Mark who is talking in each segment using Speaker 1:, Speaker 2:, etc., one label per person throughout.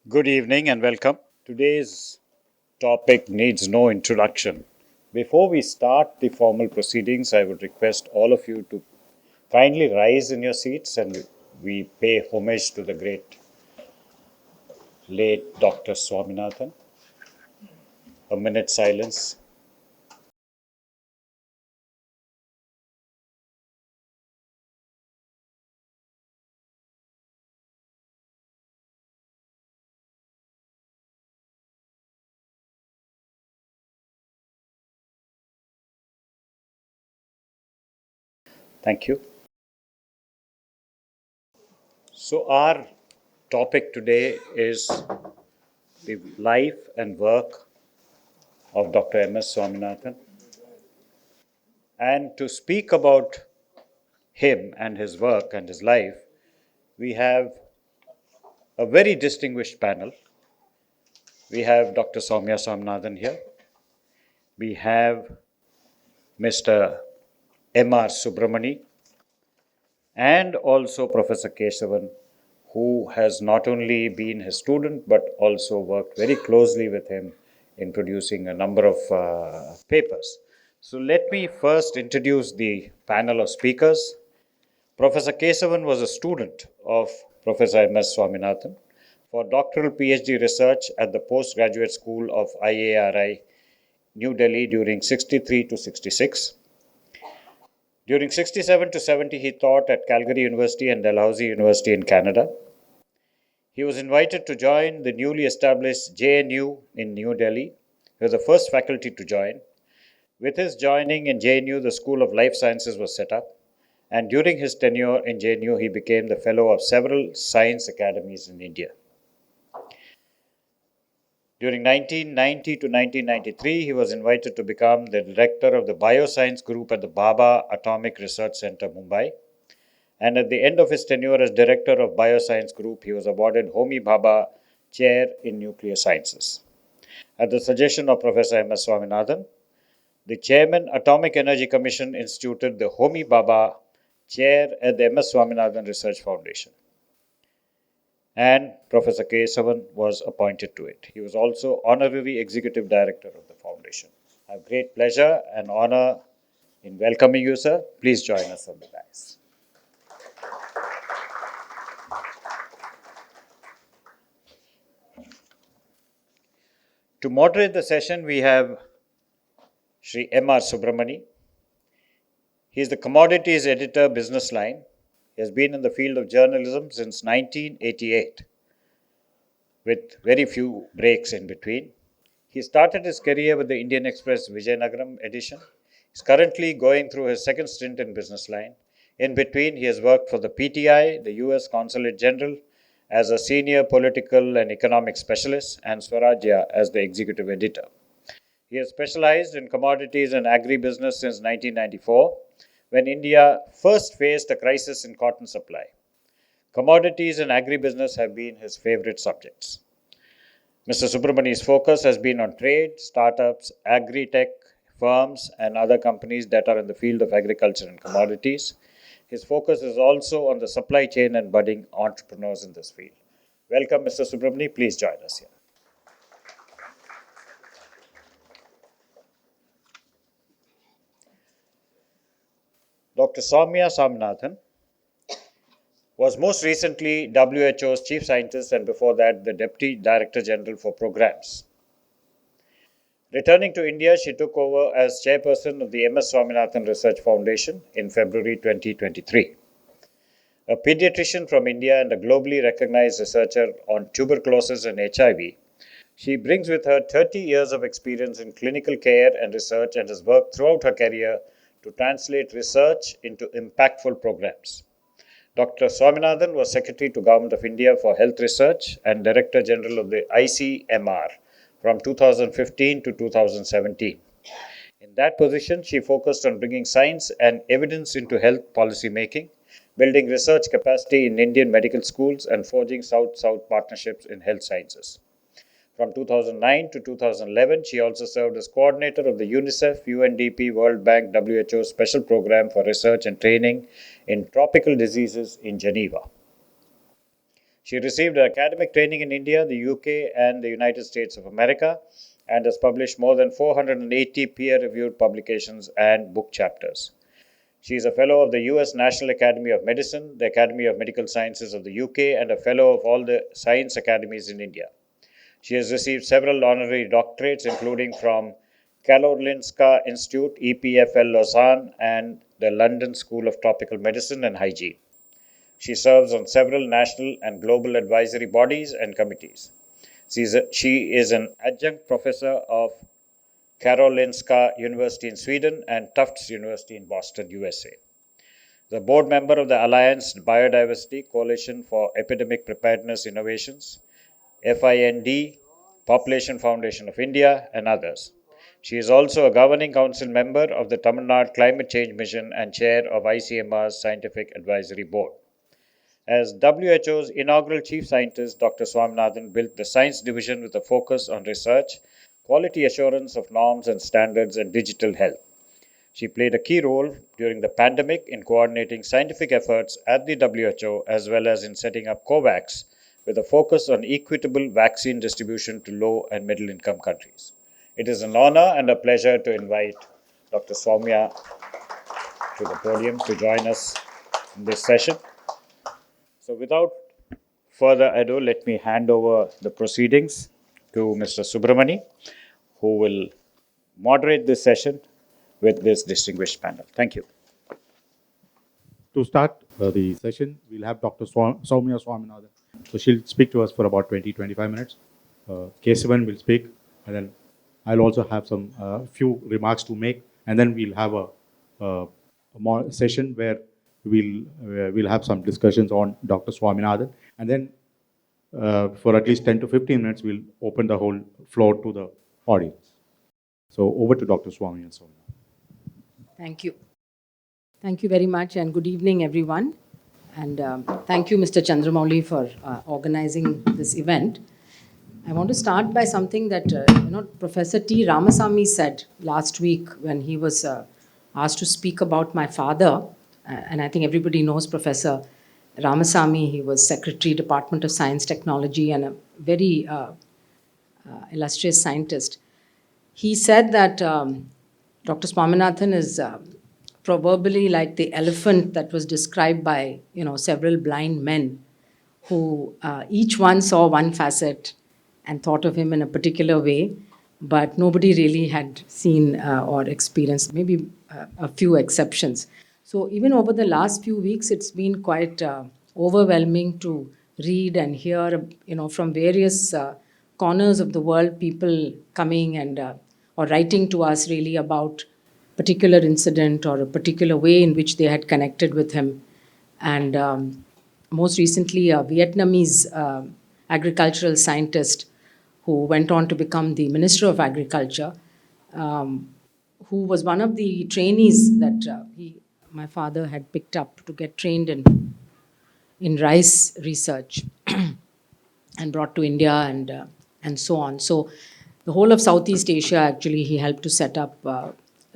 Speaker 1: Good evening and welcome. Today's topic needs no introduction. Before we start the formal proceedings, I would request all of you to kindly rise in your seats and we pay homage to the great late Dr. Swaminathan. A minute silence. Thank you. So, our topic today is the life and work of Dr. M.S. Swaminathan. And to speak about him and his work and his life, we have a very distinguished panel. We have Dr. Soumya Swaminathan here. We have Mr. M.R. Subramani and also Professor Kesavan, who has not only been his student but also worked very closely with him in producing a number of papers. So let me first introduce the panel of speakers. Professor Kesavan was a student of Professor M.S. Swaminathan for doctoral PhD research at the Postgraduate School of IARI, New Delhi during 63 to 66. During 67 to 70, he taught at Calgary University and Dalhousie University in Canada. He was invited to join the newly established JNU in New Delhi. He was the first faculty to join. With his joining in JNU, the School of Life Sciences was set up. And during his tenure in JNU, he became the fellow of several science academies in India. During 1990 to 1993, he was invited to become the director of the Bioscience Group at the Bhabha Atomic Research Center, Mumbai. And at the end of his tenure as director of Bioscience Group, he was awarded Homi Bhabha Chair in Nuclear Sciences. At the suggestion of Professor M.S. Swaminathan, the Chairman, Atomic Energy Commission, instituted the Homi Bhabha Chair at the M.S. Swaminathan Research Foundation. And Professor Kesavan was appointed to it. He was also honorary executive director of the foundation. I have great pleasure and honor in welcoming you, sir. Please join us on the dais. To moderate the session, we have Sri M.R. Subramani. He is the commodities editor, business line. He has been in the field of journalism since 1988, with very few breaks in between. He started his career with the Indian Express Vijayanagaram edition. He's currently going through his second stint in business line. In between, he has worked for the PTI, the US Consulate General, as a senior political and economic specialist, and Swarajya as the executive editor. He has specialized in commodities and agribusiness since 1994, when India first faced a crisis in cotton supply. Commodities and agribusiness have been his favorite subjects. Mr. Subramani's focus has been on trade, startups, agri-tech firms, and other companies that are in the field of agriculture and commodities. His focus is also on the supply chain and budding entrepreneurs in this field. Welcome, Mr. Subramani. Please join us here. Dr. Soumya Swaminathan was most recently WHO's chief scientist and before that the Deputy Director General for Programs. Returning to India, she took over as chairperson of the M.S. Swaminathan Research Foundation in February 2023. A pediatrician from India and a globally recognized researcher on tuberculosis and HIV, she brings with her 30 years of experience in clinical care and research and has worked throughout her career to translate research into impactful programs. Dr. Swaminathan was Secretary to Government of India for Health Research and Director General of the ICMR from 2015 to 2017. In that position, she focused on bringing science and evidence into health policy making, building research capacity in Indian medical schools, and forging South-South partnerships in health sciences. From 2009 to 2011, she also served as coordinator of the UNICEF, UNDP, World Bank, WHO Special Program for Research and Training in Tropical Diseases in Geneva. She received academic training in India, the UK, and the United States of America, and has published more than 480 peer reviewed publications and book chapters. She is a fellow of the US National Academy of Medicine, the Academy of Medical Sciences of the UK, and a fellow of all the science academies in India. She has received several honorary doctorates, including from Karolinska Institute, EPFL Lausanne, and the London School of Tropical Medicine and Hygiene. She serves on several national and global advisory bodies and committees. She is an adjunct professor of Karolinska University in Sweden and Tufts University in Boston, USA. The board member of the Alliance Biodiversity Coalition for Epidemic Preparedness Innovations, FIND, Population Foundation of India, and others. She is also a governing council member of the Tamil Nadu Climate Change Mission and chair of ICMR's Scientific Advisory Board. As WHO's inaugural chief scientist, Dr. Swaminathan built the science division with a focus on research, quality assurance of norms and standards, and digital health. She played a key role during the pandemic in coordinating scientific efforts at the WHO as well as in setting up COVAX with a focus on equitable vaccine distribution to low and middle income countries. It is an honor and a pleasure to invite Dr. Soumya to the podium to join us in this session. So, without further ado, let me hand over the proceedings to Mr. Subramani, who will moderate this session with this distinguished panel. Thank you.
Speaker 2: To start the session, we'll have Dr. Soumya Swaminathan. So she'll speak to us for about 20-25 minutes. Kesavan will speak, and then I'll also have some few remarks to make, and then we'll have a more session where we'll have some discussions on Dr. Swaminathan, and then for at least 10 to 15 minutes, we'll open the whole floor to the audience. So over to Dr. Swaminathan.
Speaker 3: Thank you. Thank you very much, and good evening, everyone. And thank you, Mr. Chandramouli, for organizing this event. I want to start by something that Professor T. Ramasamy said last week when he was asked to speak about my father. And I think everybody knows Professor Ramasamy. He was Secretary, Department of Science, Technology, and a very illustrious scientist. He said that Dr. Swaminathan is proverbially like the elephant that was described by several blind men who each one saw one facet and thought of him in a particular way, but nobody really had seen or experienced, maybe a few exceptions. So even over the last few weeks, it's been quite overwhelming to read and hear, from various corners of the world, people coming and or writing to us really about particular incident or a particular way in which they had connected with him. And most recently, a Vietnamese agricultural scientist who went on to become the Minister of Agriculture, who was one of the trainees that my father had picked up to get trained in rice research and brought to India and so on. So the whole of Southeast Asia, actually, he helped to set up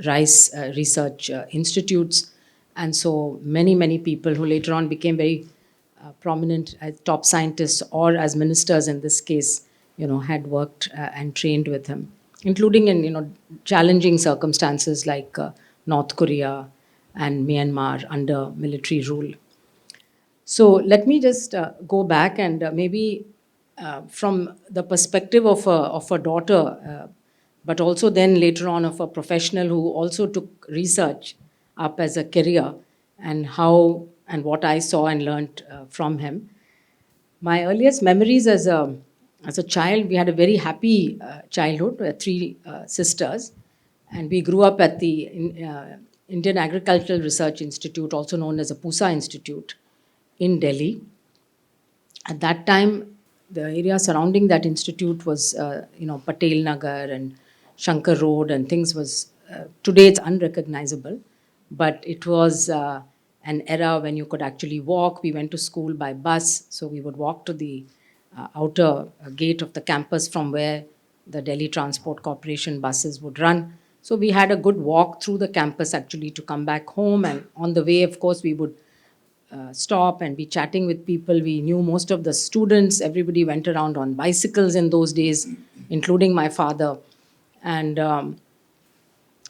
Speaker 3: rice research institutes. And so many people who later on became very prominent as top scientists or as ministers in this case, had worked and trained with him, including in, challenging circumstances like North Korea and Myanmar under military rule. So let me just go back and maybe from the perspective of a daughter, but also then later on of a professional who also took research up as a career, and how and what I saw and learned from him. My earliest memories as a child, we had a very happy childhood. We had three sisters, and we grew up at the Indian Agricultural Research Institute, also known as the Pusa Institute, in Delhi. At that time, the area surrounding that institute was, Patel Nagar and Shankar Road and things was, today it's unrecognizable, but it was an era when you could actually walk. We went to school by bus, so we would walk to the outer gate of the campus from where the Delhi Transport Corporation buses would run. So we had a good walk through the campus actually to come back home, and on the way, of course, we would stop and be chatting with people. We knew most of the students. Everybody went around on bicycles in those days, including my father. And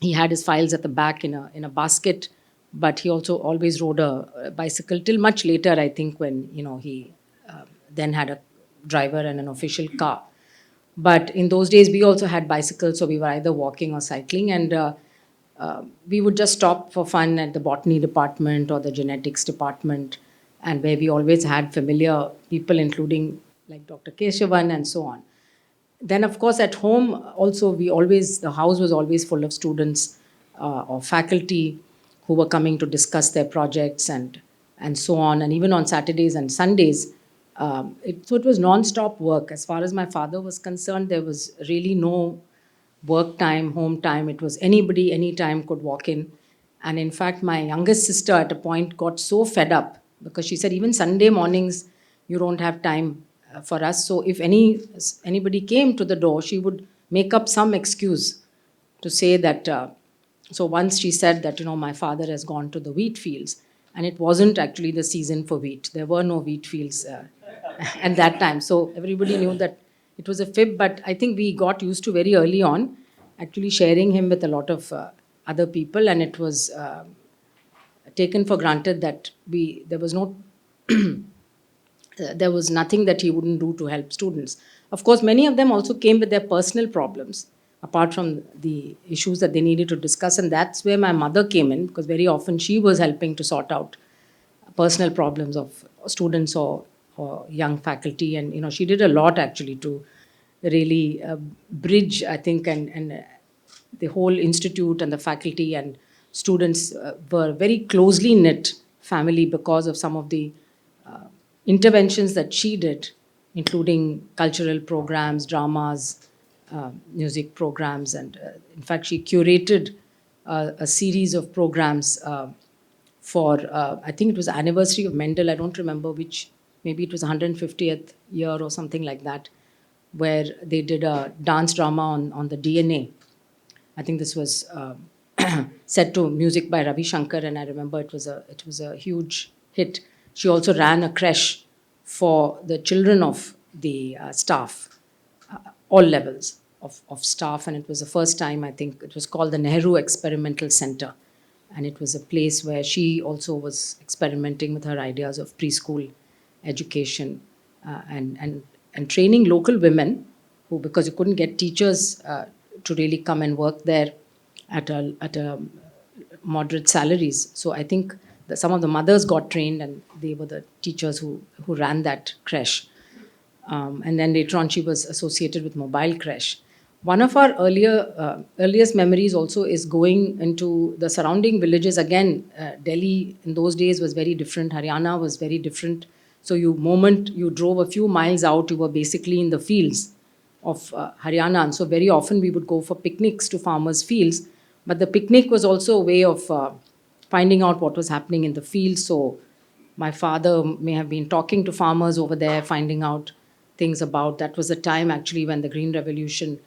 Speaker 3: he had his files at the back in a basket, but he also always rode a bicycle till much later, I think, when he then had a driver and an official car. But in those days, we also had bicycles, so we were either walking or cycling, and we would just stop for fun at the botany department or the genetics department, and where we always had familiar people, including like Dr. Kesavan and so on. Then, of course, at home also, the house was always full of students or faculty who were coming to discuss their projects and so on. And even on Saturdays and Sundays, so it was non-stop work. As far as my father was concerned, there was really no work time, home time. It was anybody, anytime could walk in. And in fact, my youngest sister at a point got so fed up because she said, even Sunday mornings, you don't have time for us. So if anybody came to the door, she would make up some excuse to say that. So once she said that, my father has gone to the wheat fields, and it wasn't actually the season for wheat. There were no wheat fields at that time. So everybody knew that it was a fib, but I think we got used to very early on actually sharing him with a lot of other people, and it was taken for granted that there was nothing that he wouldn't do to help students. Of course, many of them also came with their personal problems, apart from the issues that they needed to discuss, and that's where my mother came in, because very often she was helping to sort out personal problems of students or young faculty, and she did a lot actually to really bridge, I think, and the whole institute and the faculty and students were very closely knit family because of some of the interventions that she did, including cultural programs, dramas, music programs, and in fact she curated a series of programs for I think it was anniversary of Mendel. I don't remember which. Maybe it was 150th year or something like that, where they did a dance drama on the DNA. I think this was set to music by Ravi Shankar, and I remember it was a huge hit. She also ran a creche for the children of the staff, all levels of staff, and it was the first time, I think it was called the Nehru Experimental Center, and it was a place where she also was experimenting with her ideas of preschool education and training local women who, because you couldn't get teachers to really come and work there at a moderate salaries. So I think that some of the mothers got trained, and they were the teachers who ran that creche. And then later on, she was associated with mobile creche. One of our earliest memories also is going into the surrounding villages. Again, Delhi in those days was very different. Haryana was very different. So moment you drove a few miles out, you were basically in the fields of Haryana. And so very often we would go for picnics to farmers' fields. But the picnic was also a way of finding out what was happening in the fields. So my father may have been talking to farmers over there, finding out things about. That was a time actually when the Green Revolution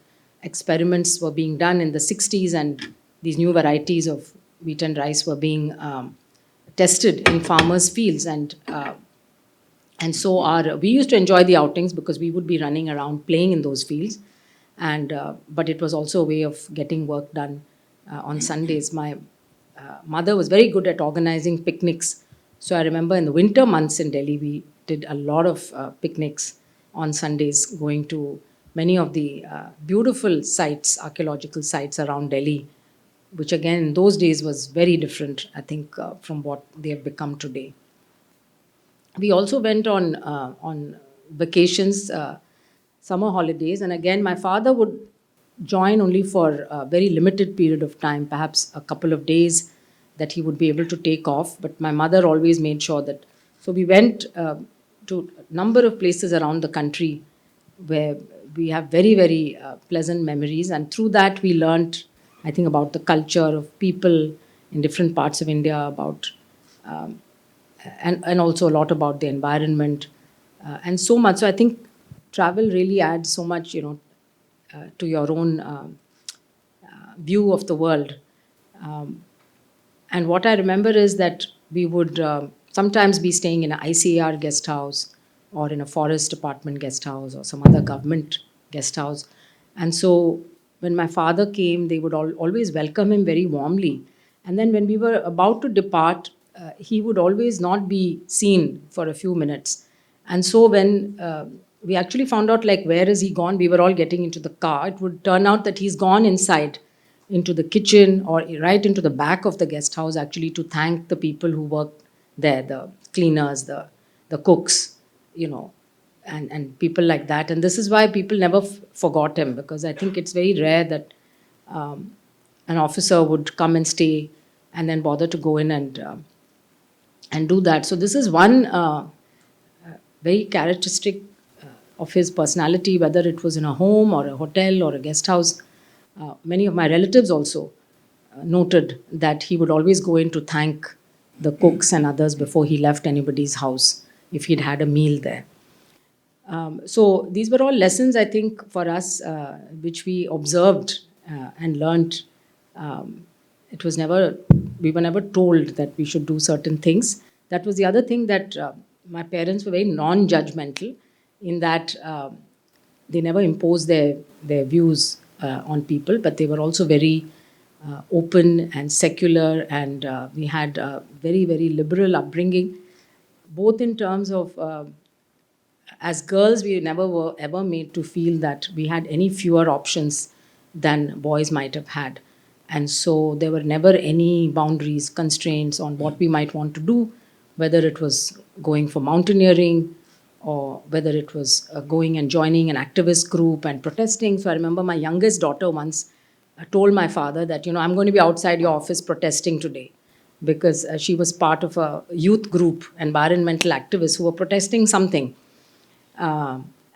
Speaker 3: experiments were being done in the 60s, and these new varieties of wheat and rice were being tested in farmers' fields. And so we used to enjoy the outings because we would be running around playing in those fields. But it was also a way of getting work done on Sundays. My mother was very good at organizing picnics. So I remember in the winter months in Delhi, we did a lot of picnics on Sundays, going to many of the beautiful sites, archaeological sites around Delhi, which again in those days was very different, I think, from what they have become today. We also went on vacations, summer holidays, and again my father would join only for a very limited period of time, perhaps a couple of days that he would be able to take off. But my mother always made sure that. So we went to a number of places around the country where we have very, very pleasant memories, and through that we learned, I think, about the culture of people in different parts of India, about and also a lot about the environment and so much. So I think travel really adds so much, to your own view of the world. And what I remember is that we would sometimes be staying in an ICAR guest house or in a forest department guest house or some other government guest house. And so when my father came, they would always welcome him very warmly. And then when we were about to depart, he would always not be seen for a few minutes. And so when we actually found out, like, where is he gone, we were all getting into the car, it would turn out that he's gone inside into the kitchen or right into the back of the guest house, actually, to thank the people who work there, the cleaners, the cooks, and people like that. And this is why people never forgot him, because I think it's very rare that an officer would come and stay and then bother to go in and do that. So this is one very characteristic of his personality, whether it was in a home or a hotel or a guest house. Many of my relatives also noted that he would always go in to thank the cooks and others before he left anybody's house if he'd had a meal there. So these were all lessons, I think, for us, which we observed and learned. It was never, we were never told that we should do certain things. That was the other thing, that my parents were very non-judgmental, in that they never imposed their views on people, but they were also very open and secular, and we had a very, very liberal upbringing, both in terms of, as girls, we never were ever made to feel that we had any fewer options than boys might have had. And so there were never any boundaries, constraints on what we might want to do, whether it was going for mountaineering or whether it was going and joining an activist group and protesting. So I remember my youngest daughter once told my father that, I'm going to be outside your office protesting today, because she was part of a youth group, environmental activists who were protesting something,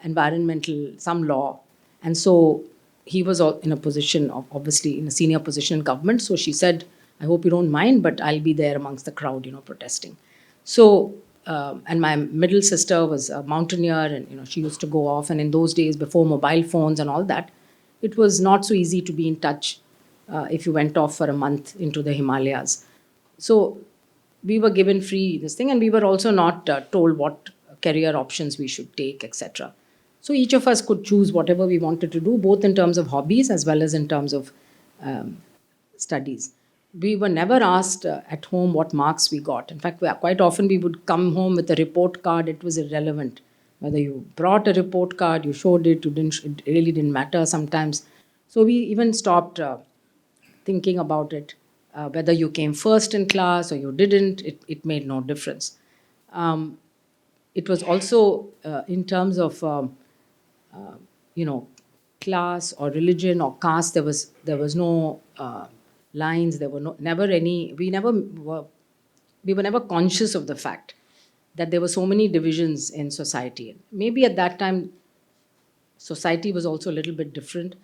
Speaker 3: environmental, some law. And so he was in a position of, obviously, in a senior position in government. So she said, I hope you don't mind, but I'll be there amongst the crowd, protesting. So, and my middle sister was a mountaineer, and, she used to go off. And in those days, before mobile phones and all that, it was not so easy to be in touch if you went off for a month into the Himalayas. So we were given free this thing, and we were also not told what career options we should take, etc. So each of us could choose whatever we wanted to do, both in terms of hobbies as well as in terms of studies. We were never asked at home what marks we got. In fact, quite often we would come home with a report card. It was irrelevant. Whether you brought a report card, you showed it, it really didn't matter sometimes. So we even stopped thinking about it. Whether you came first in class or you didn't, it made no difference. It was also in terms of, class or religion or caste, there was no lines, there were never any, we were never conscious of the fact that there were so many divisions in society. Maybe at that time, society was also a little bit different.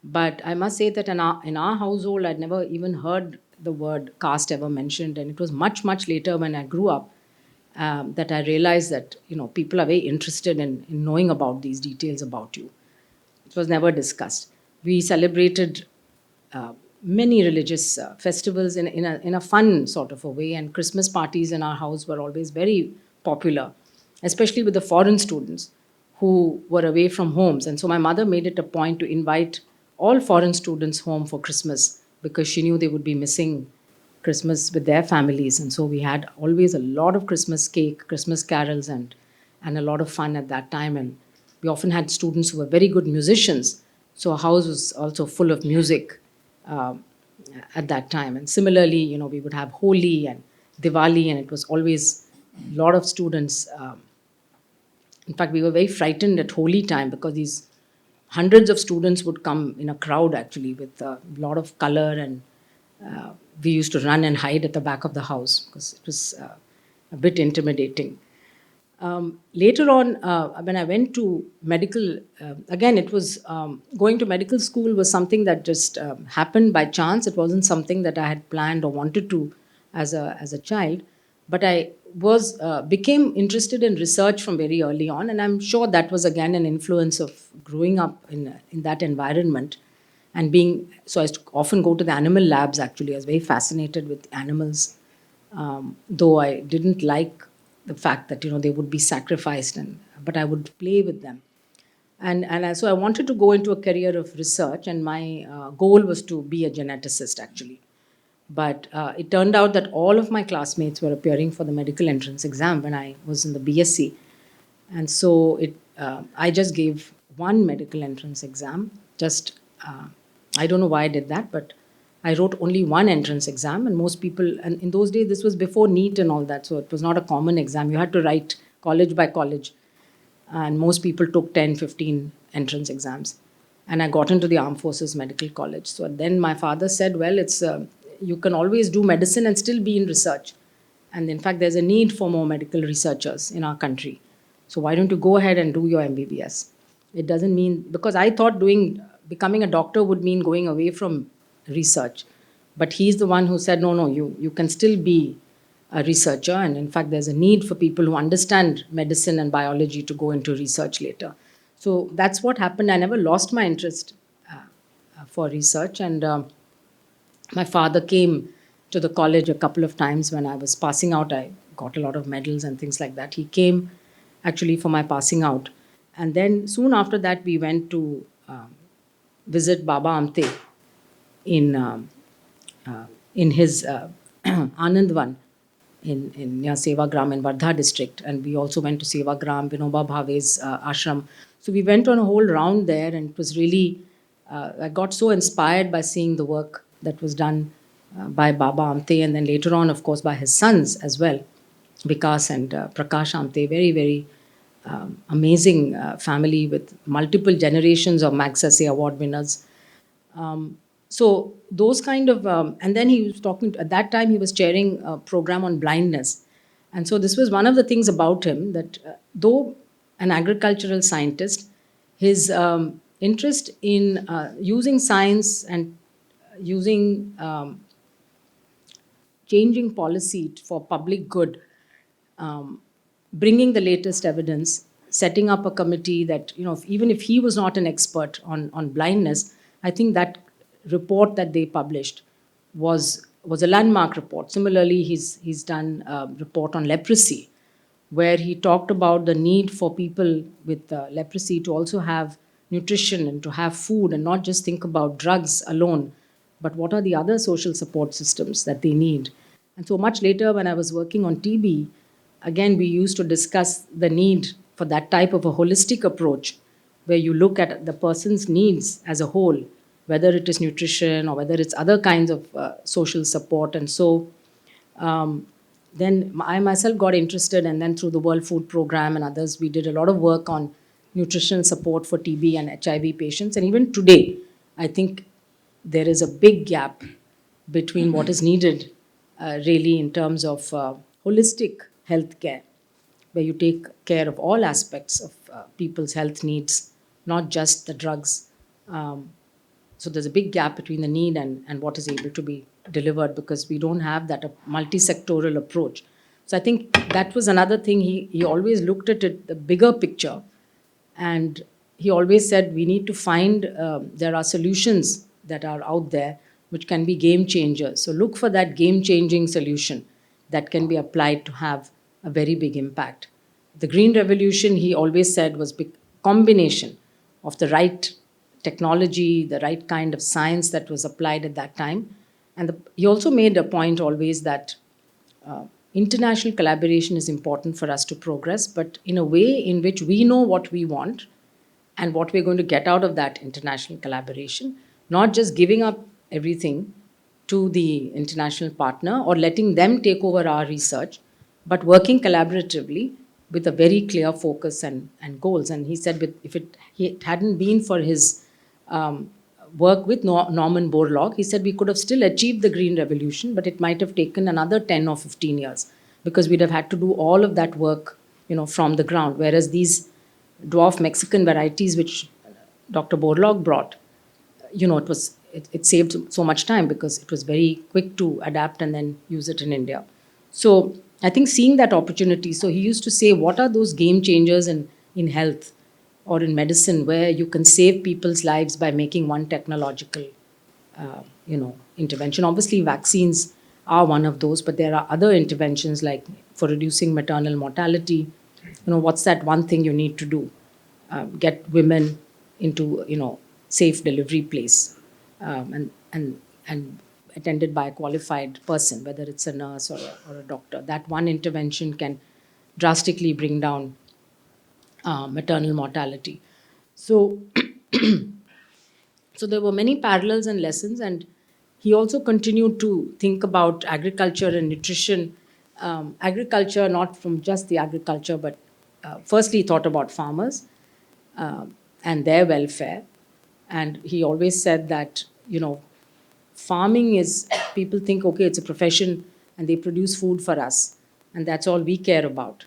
Speaker 3: But I must say that in our household, I'd never even heard the word caste ever mentioned. And it was much, much later when I grew up that I realized that, people are very interested in knowing about these details about you. It was never discussed. We celebrated many religious festivals in a fun sort of a way, and Christmas parties in our house were always very popular, especially with the foreign students who were away from homes. And so my mother made it a point to invite all foreign students home for Christmas, because she knew they would be missing Christmas with their families. And so we had always a lot of Christmas cake, Christmas carols, and a lot of fun at that time. And we often had students who were very good musicians. So our house was also full of music at that time. And similarly, we would have Holi and Diwali, and it was always a lot of students. In fact, we were very frightened at Holi time, because these hundreds of students would come in a crowd, actually, with a lot of color, and we used to run and hide at the back of the house because it was a bit intimidating. Later on, when I went to medical, again, it was going to medical school was something that just happened by chance. It wasn't something that I had planned or wanted to as a child. But I became interested in research from very early on, and I'm sure that was again an influence of growing up in that environment, and so I used to often go to the animal labs. Actually, I was very fascinated with animals, though I didn't like the fact that, they would be sacrificed, but I would play with them. So I wanted to go into a career of research, and my goal was to be a geneticist actually. But it turned out that all of my classmates were appearing for the medical entrance exam when I was in the BSc. And so I just gave one medical entrance exam. I don't know why I did that, but I wrote only one entrance exam. And most people, and in those days, this was before NEET and all that, so it was not a common exam. You had to write college by college. And most people took 10, 15 entrance exams. And I got into the Armed Forces Medical College. So then my father said, well, you can always do medicine and still be in research. And in fact, there's a need for more medical researchers in our country. So why don't you go ahead and do your MBBS? It doesn't mean, because I thought becoming a doctor would mean going away from research. But he's the one who said, no, you can still be a researcher. And in fact, there's a need for people who understand medicine and biology to go into research later. So that's what happened. I never lost my interest for research. And my father came to the college a couple of times when I was passing out. I got a lot of medals and things like that. He came actually for my passing out. And then soon after that, we went to visit Baba Amte in his Anandvan near Sevagram in Wardha district. And we also went to Sevagram, Vinoba Bhave's ashram. So we went on a whole round there, and it was really, I got so inspired by seeing the work that was done by Baba Amte, and then later on, of course, by his sons as well, Vikas and Prakash Amte. Very, very amazing family with multiple generations of Magsaysay award winners. So those kind of, and then he was talking, at that time he was chairing a program on blindness. And so this was one of the things about him, that though an agricultural scientist, his interest in using science and using changing policy for public good, bringing the latest evidence, setting up a committee that, even if he was not an expert on blindness, I think that report that they published was a landmark report. Similarly, he's done a report on leprosy, where he talked about the need for people with leprosy to also have nutrition and to have food, and not just think about drugs alone, but what are the other social support systems that they need. And so much later, when I was working on TB, again, we used to discuss the need for that type of a holistic approach, where you look at the person's needs as a whole, whether it is nutrition or whether it's other kinds of social support. And so then I myself got interested, and then through the World Food Program and others, we did a lot of work on nutrition support for TB and HIV patients. And even today, I think there is a big gap between what is needed really in terms of holistic health care, where you take care of all aspects of people's health needs, not just the drugs. So there's a big gap between the need and what is able to be delivered, because we don't have that multi-sectoral approach. So I think that was another thing. He always looked at it, the bigger picture, and he always said we need to find, there are solutions that are out there which can be game changers. So look for that game-changing solution that can be applied to have a very big impact. The Green Revolution, he always said, was a combination of the right technology, the right kind of science that was applied at that time. And he also made a point always that international collaboration is important for us to progress, but in a way in which we know what we want and what we're going to get out of that international collaboration, not just giving up everything to the international partner or letting them take over our research, but working collaboratively with a very clear focus and goals. And he said if it hadn't been for his work with Norman Borlaug, he said we could have still achieved the Green Revolution, but it might have taken another 10 or 15 years, because we'd have had to do all of that work, from the ground. Whereas these dwarf Mexican varieties, which Dr. Borlaug brought, it saved so much time, because it was very quick to adapt and then use it in India. So I think seeing that opportunity, so he used to say, what are those game changers in health or in medicine where you can save people's lives by making one technological, intervention? Obviously, vaccines are one of those, but there are other interventions like for reducing maternal mortality. What's that one thing you need to do? Get women into, safe delivery place, and attended by a qualified person, whether it's a nurse or a doctor. That one intervention can drastically bring down maternal mortality. So, so there were many parallels and lessons, and he also continued to think about agriculture and nutrition. Agriculture, not from just the agriculture, but firstly, he thought about farmers and their welfare. And he always said that, farming is, people think, okay, it's a profession and they produce food for us, and that's all we care about.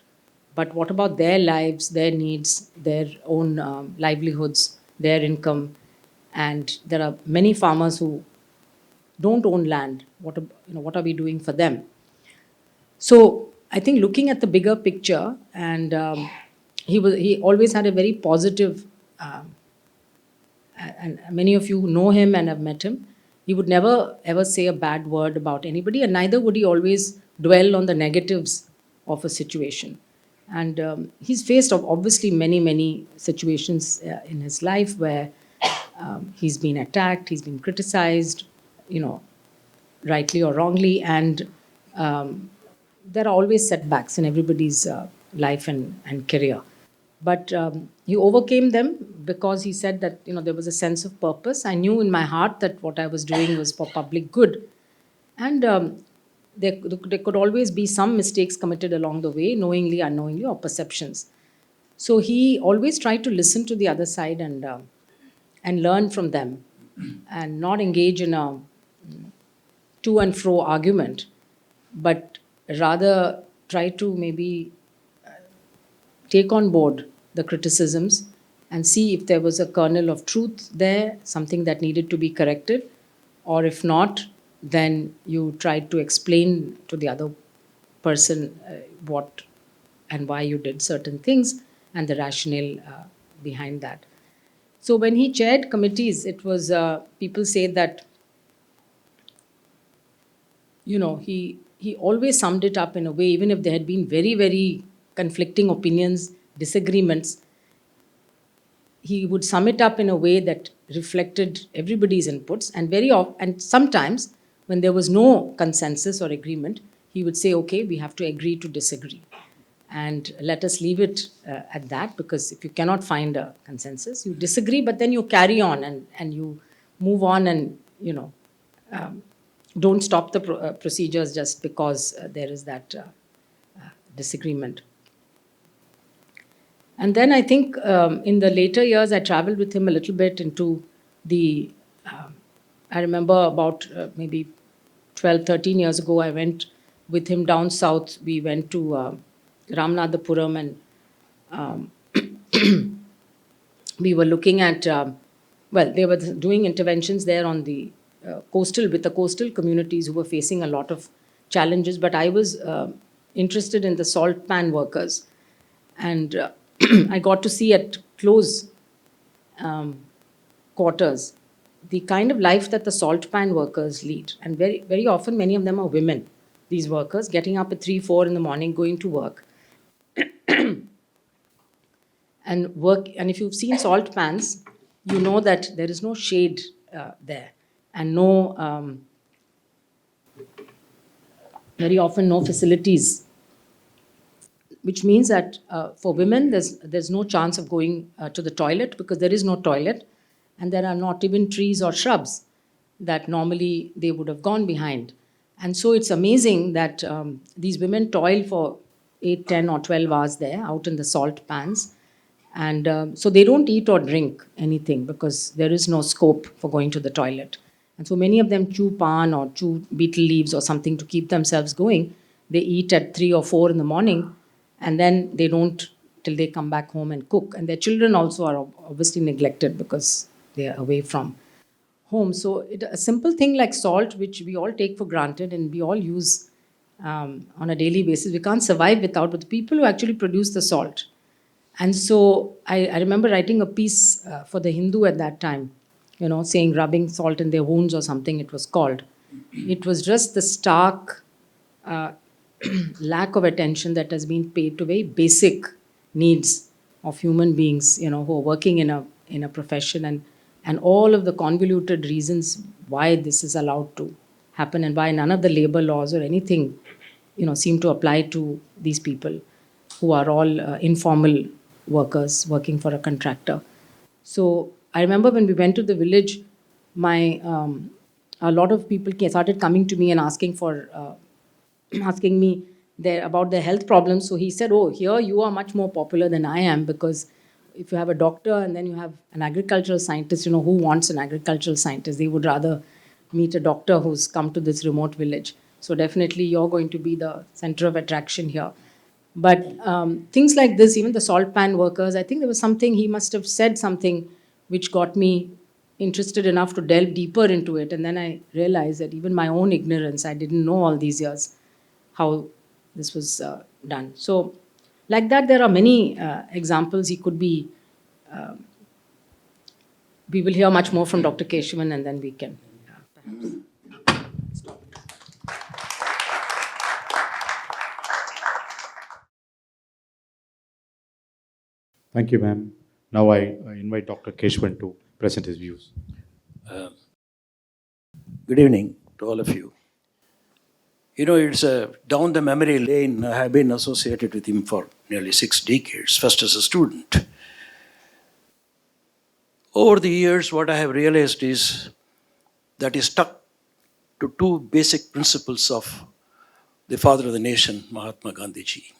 Speaker 3: But what about their lives, their needs, their own livelihoods, their income? And there are many farmers who don't own land. What are we doing for them? So I think looking at the bigger picture, and he always had a very positive, and many of you who know him and have met him, he would never ever say a bad word about anybody, and neither would he always dwell on the negatives of a situation. And he's faced obviously many situations in his life where he's been attacked, he's been criticized, rightly or wrongly, and there are always setbacks in everybody's life and career. But he overcame them because he said that there was a sense of purpose. I knew in my heart that what I was doing was for public good, and there could always be some mistakes committed along the way, knowingly, unknowingly, or perceptions. So he always tried to listen to the other side and learn from them, and not engage in a to and fro argument, but rather try to maybe take on board the criticisms and see if there was a kernel of truth there, something that needed to be corrected, or if not, then you tried to explain to the other person what and why you did certain things and the rationale behind that. So when he chaired committees, it was, people say that, he always summed it up in a way, even if there had been very conflicting opinions, disagreements, he would sum it up in a way that reflected everybody's inputs. And and sometimes when there was no consensus or agreement, he would say, okay, we have to agree to disagree. And let us leave it at that, because if you cannot find a consensus, you disagree, but then you carry on and you move on, and, don't stop the procedures just because there is that disagreement. And then I think in the later years, I traveled with him a little bit into the, I remember about maybe 12, 13 years ago, I went with him down south. We went to Ramanathapuram, and we were looking at, they were doing interventions there on the with the coastal communities who were facing a lot of challenges. But I was interested in the salt pan workers. And I got to see at close quarters the kind of life that the salt pan workers lead. And very often, many of them are women, these workers, getting up at 3, 4 in the morning, going to work. And if you've seen salt pans, you know that there is no shade there, and very often no facilities, which means that for women, there's no chance of going to the toilet, because there is no toilet, and there are not even trees or shrubs that normally they would have gone behind. And so it's amazing that these women toil for 8, 10 or 12 hours there out in the salt pans. And so they don't eat or drink anything, because there is no scope for going to the toilet. And so many of them chew pan or chew betel leaves or something to keep themselves going. They eat at 3 or 4 in the morning, and then they don't till they come back home and cook. And their children also are obviously neglected because they are away from home. So a simple thing like salt, which we all take for granted and we all use on a daily basis, we can't survive without, but the people who actually produce the salt. And so I remember writing a piece for the Hindu at that time, saying rubbing salt in their wounds or something it was called. It was just the stark lack of attention that has been paid to very basic needs of human beings, who are working in a profession, and all of the convoluted reasons why this is allowed to happen, and why none of the labor laws or anything, seem to apply to these people who are all informal workers working for a contractor. So I remember when we went to the village, my a lot of people started coming to me and asking for asking me about their health problems. So he said, "Oh, here you are much more popular than I am, because if you have a doctor and then you have an agricultural scientist, who wants an agricultural scientist? They would rather meet a doctor who's come to this remote village. So definitely you're going to be the center of attraction here." But things like this, even the salt pan workers, I think there was something, he must have said something which got me interested enough to delve deeper into it. And then I realized that even my own ignorance, I didn't know all these years how this was done. So, like that, there are many examples. He could be, we will hear much more from Dr. Kesavan, and then we can perhaps.
Speaker 2: Thank you, ma'am. Now I invite Dr. Kesavan to present his views.
Speaker 4: Good evening to all of you. It's down the memory lane. I have been associated with him for nearly 6 decades, first as a student. Over the years, what I have realized is that he stuck to two basic principles of the father of the nation, Mahatma Gandhi ji.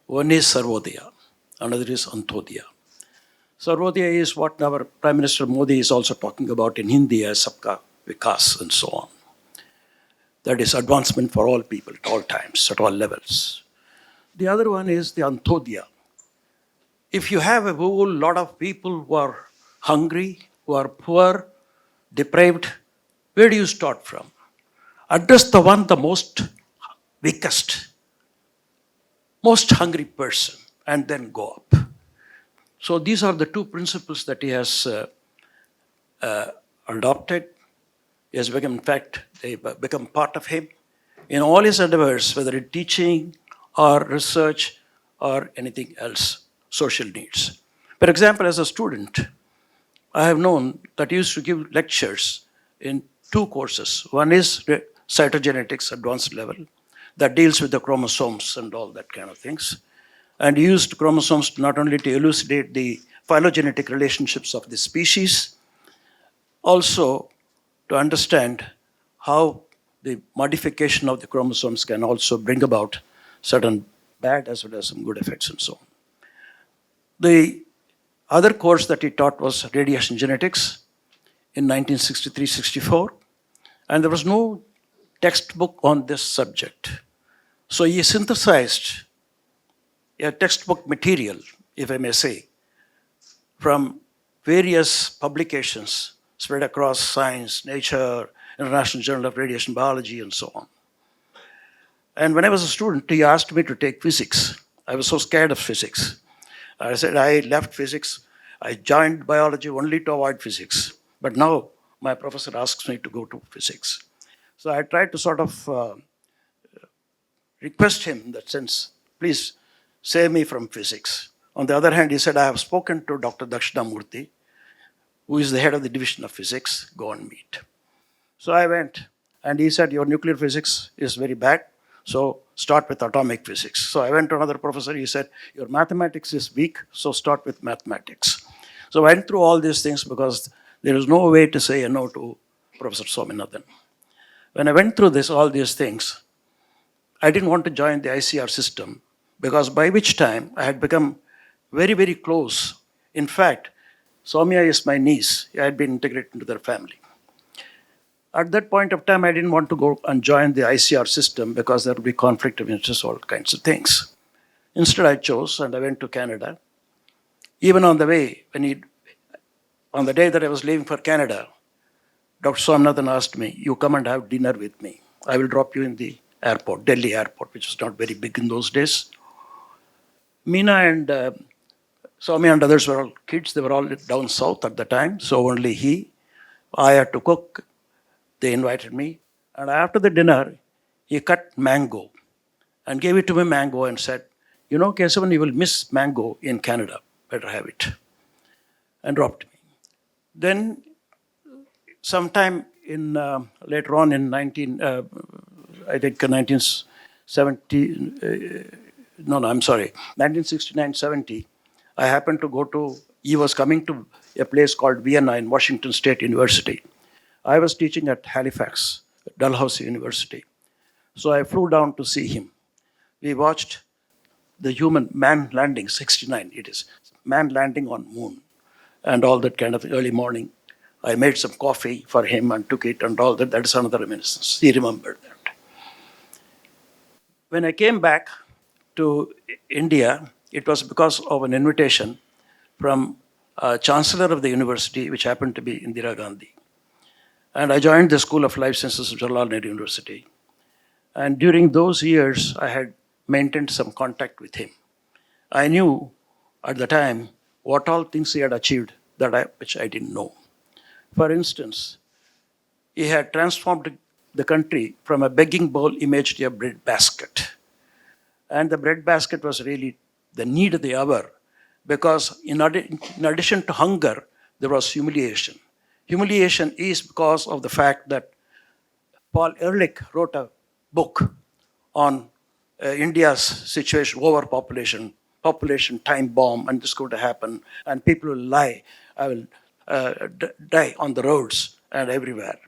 Speaker 4: One is Sarvodaya, another is Antodaya. Sarvodaya is what our Prime Minister Modi is also talking about in Hindi as Sabka Vikas and so on. That is advancement for all people at all times, at all levels. The other one is the Antodaya. If you have a whole lot of people who are hungry, who are poor, deprived, where do you start from? Address the most weakest, most hungry person, and then go up. So these are the two principles that he has adopted. He has become, in fact, they become part of him in all his endeavors, whether in teaching or research or anything else, social needs. For example, as a student, I have known that he used to give lectures in 2 courses. One is cytogenetics, advanced level, that deals with the chromosomes and all that kind of things. And he used chromosomes not only to elucidate the phylogenetic relationships of the species, also to understand how the modification of the chromosomes can also bring about certain bad as well as some good effects and so on. The other course that he taught was radiation genetics in 1963-64, and there was no textbook on this subject. So he synthesized a textbook material, if I may say, from various publications spread across Science, Nature, International Journal of Radiation Biology, and so on. And when I was a student, he asked me to take physics. I was so scared of physics. I said, I left physics. I joined biology only to avoid physics. But now my professor asks me to go to physics. So I tried to sort of request him in that sense, please save me from physics. On the other hand, he said, I have spoken to Dr. Dakshinamurthy, who is the head of the division of physics, go and meet. So I went, and he said, your nuclear physics is very bad, so start with atomic physics. So I went to another professor, he said, your mathematics is weak, so start with mathematics. So I went through all these things because there is no way to say a no to Professor Swaminathan. When I went through all these things, I didn't want to join the ICR system because by which time I had become very, very close. In fact, Soumya is my niece. I had been integrated into their family. At that point of time, I didn't want to go and join the ICR system because there would be conflict of interest, all kinds of things. Instead, I chose and I went to Canada. Even on the way, on the day that I was leaving for Canada, Dr. Swaminathan asked me, you come and have dinner with me. I will drop you in the airport, Delhi airport, which was not very big in those days. Meena and Soumya and others were all kids. They were all down south at the time, so only he. I had to cook. They invited me. And after the dinner, he cut mango and gave it to me mango and said, you know, Kesavan, you will miss mango in Canada. Better have it. And dropped me. Then sometime in later on in 1969-70, I happened to go to, he was coming to a place called Vienna in Washington State University. I was teaching at Halifax, Dalhousie University. So I flew down to see him. We watched the human man landing, 69 it is, man landing on moon and all that kind of early morning. I made some coffee for him and took it and all that. That is another reminiscence. He remembered that. When I came back to India, it was because of an invitation from Chancellor of the university, which happened to be Indira Gandhi. And I joined the School of Life Sciences of Jawaharlal Nehru University. And during those years, I had maintained some contact with him. I knew at the time what all things he had achieved which I didn't know. For instance, he had transformed the country from a begging bowl image to a bread basket. And the bread basket was really the need of the hour, because in addition to hunger, there was humiliation. Humiliation is because of the fact that Paul Ehrlich wrote a book on India's situation, overpopulation, population time bomb, and this is going to happen, and people will die on the roads and everywhere.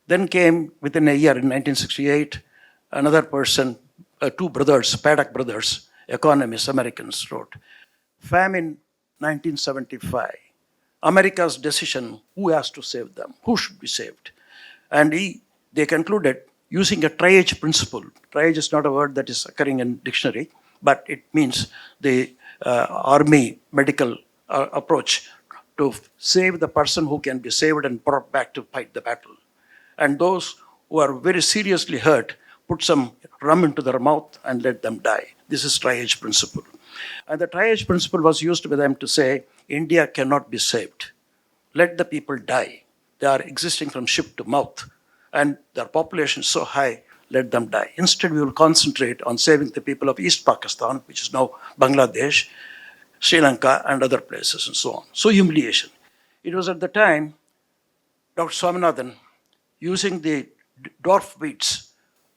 Speaker 4: Then came, within a year, in 1968, another person, two brothers, Paddock brothers, economists, Americans, wrote, Famine 1975, America's decision, who has to save them, who should be saved. And they concluded, using a triage principle. Triage is not a word that is occurring in dictionary, but it means the army medical approach to save the person who can be saved and brought back to fight the battle. And those who are very seriously hurt, put some rum into their mouth and let them die. This is triage principle. And the triage principle was used by them to say, India cannot be saved. Let the people die. They are existing from ship to mouth, and their population is so high, let them die. Instead, we will concentrate on saving the people of East Pakistan, which is now Bangladesh, Sri Lanka, and other places, and so on. So humiliation. It was at the time, Dr. Swaminathan, using the dwarf wheats.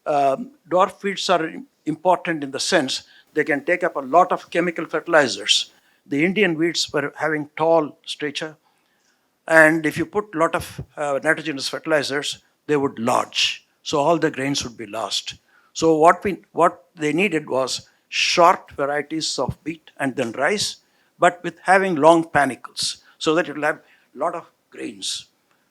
Speaker 4: Dwarf wheats are important in the sense they can take up a lot of chemical fertilizers. The Indian wheats were having tall stature, and if you put a lot of nitrogenous fertilizers, they would lodge. So all the grains would be lost. So what they needed was short varieties of wheat and then rice, but with having long panicles, so that it will have a lot of grains.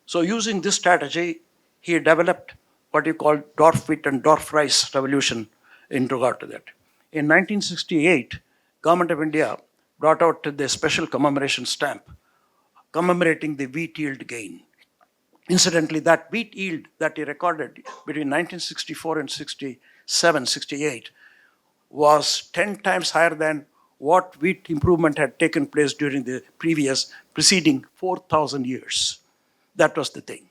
Speaker 4: So using this strategy, he developed what he called dwarf wheat and dwarf rice revolution in regard to that. In 1968, Government of India brought out the special commemoration stamp commemorating the wheat yield gain. Incidentally, that wheat yield that he recorded between 1964 and 67, 68 was 10 times higher than what wheat improvement had taken place during the preceding 4,000 years. That was the thing.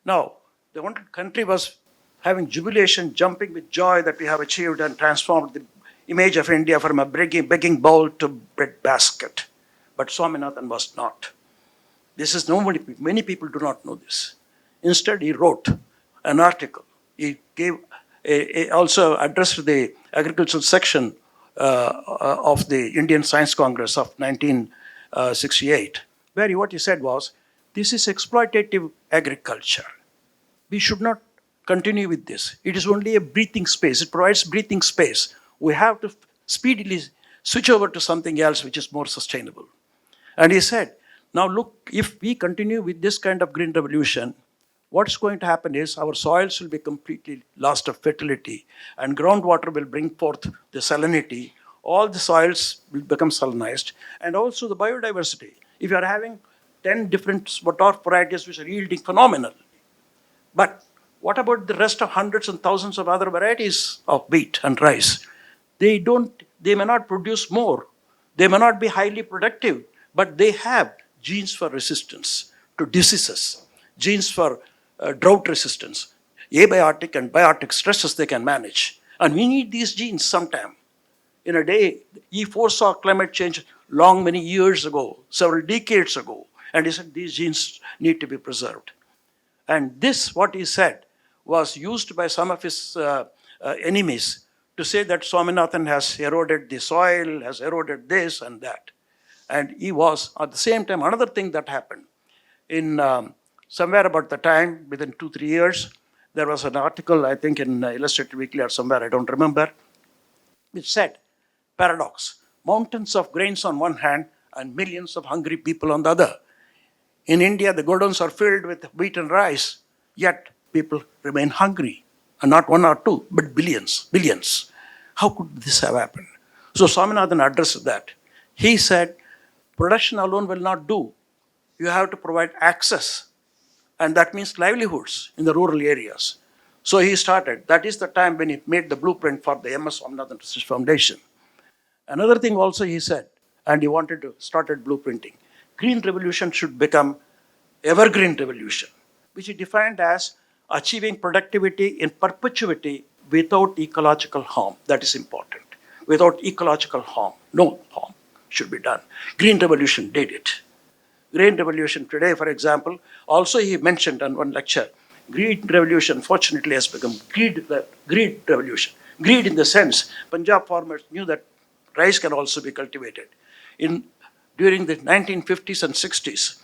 Speaker 4: Now, the country was having jubilation, jumping with joy that we have achieved and transformed the image of India from a begging bowl to bread basket. But Swaminathan was not. Many people do not know this. Instead, he wrote an article. He also addressed the agricultural section of the Indian Science Congress of 1968, where what he said was, this is exploitative agriculture. We should not continue with this. It is only a breathing space. It provides breathing space. We have to speedily switch over to something else which is more sustainable. And he said, now look, if we continue with this kind of green revolution, what's going to happen is our soils will be completely lost of fertility, and groundwater will bring forth the salinity. All the soils will become salinized, and also the biodiversity. If you are having 10 different dwarf varieties which are yielding phenomenal, but what about the rest of hundreds and thousands of other varieties of wheat and rice? They may not produce more. They may not be highly productive, but they have genes for resistance to diseases, genes for drought resistance, abiotic and biotic stresses they can manage. And we need these genes sometime. In a day, he foresaw climate change many years ago, several decades ago, and he said these genes need to be preserved. And this, what he said, was used by some of his enemies to say that Swaminathan has eroded the soil, has eroded this and that. And he was, at the same time, another thing that happened. In somewhere about the time, within 2, 3 years, there was an article, I think in Illustrated Weekly or somewhere, I don't remember, which said, paradox, mountains of grains on one hand and millions of hungry people on the other. In India, the godowns are filled with wheat and rice, yet people remain hungry. And not one or two, but billions, billions. How could this have happened? So Swaminathan addressed that. He said, production alone will not do. You have to provide access. And that means livelihoods in the rural areas. So he started. That is the time when he made the blueprint for the MS Swaminathan Research Foundation. Another thing also he said, and he wanted to started blueprinting. Green revolution should become evergreen revolution, which he defined as achieving productivity in perpetuity without ecological harm. That is important. Without ecological harm, no harm should be done. Green revolution did it. Green revolution today, for example, also he mentioned on one lecture, green revolution fortunately has become greed revolution. Greed in the sense, Punjab farmers knew that rice can also be cultivated. During the 1950s and 60s,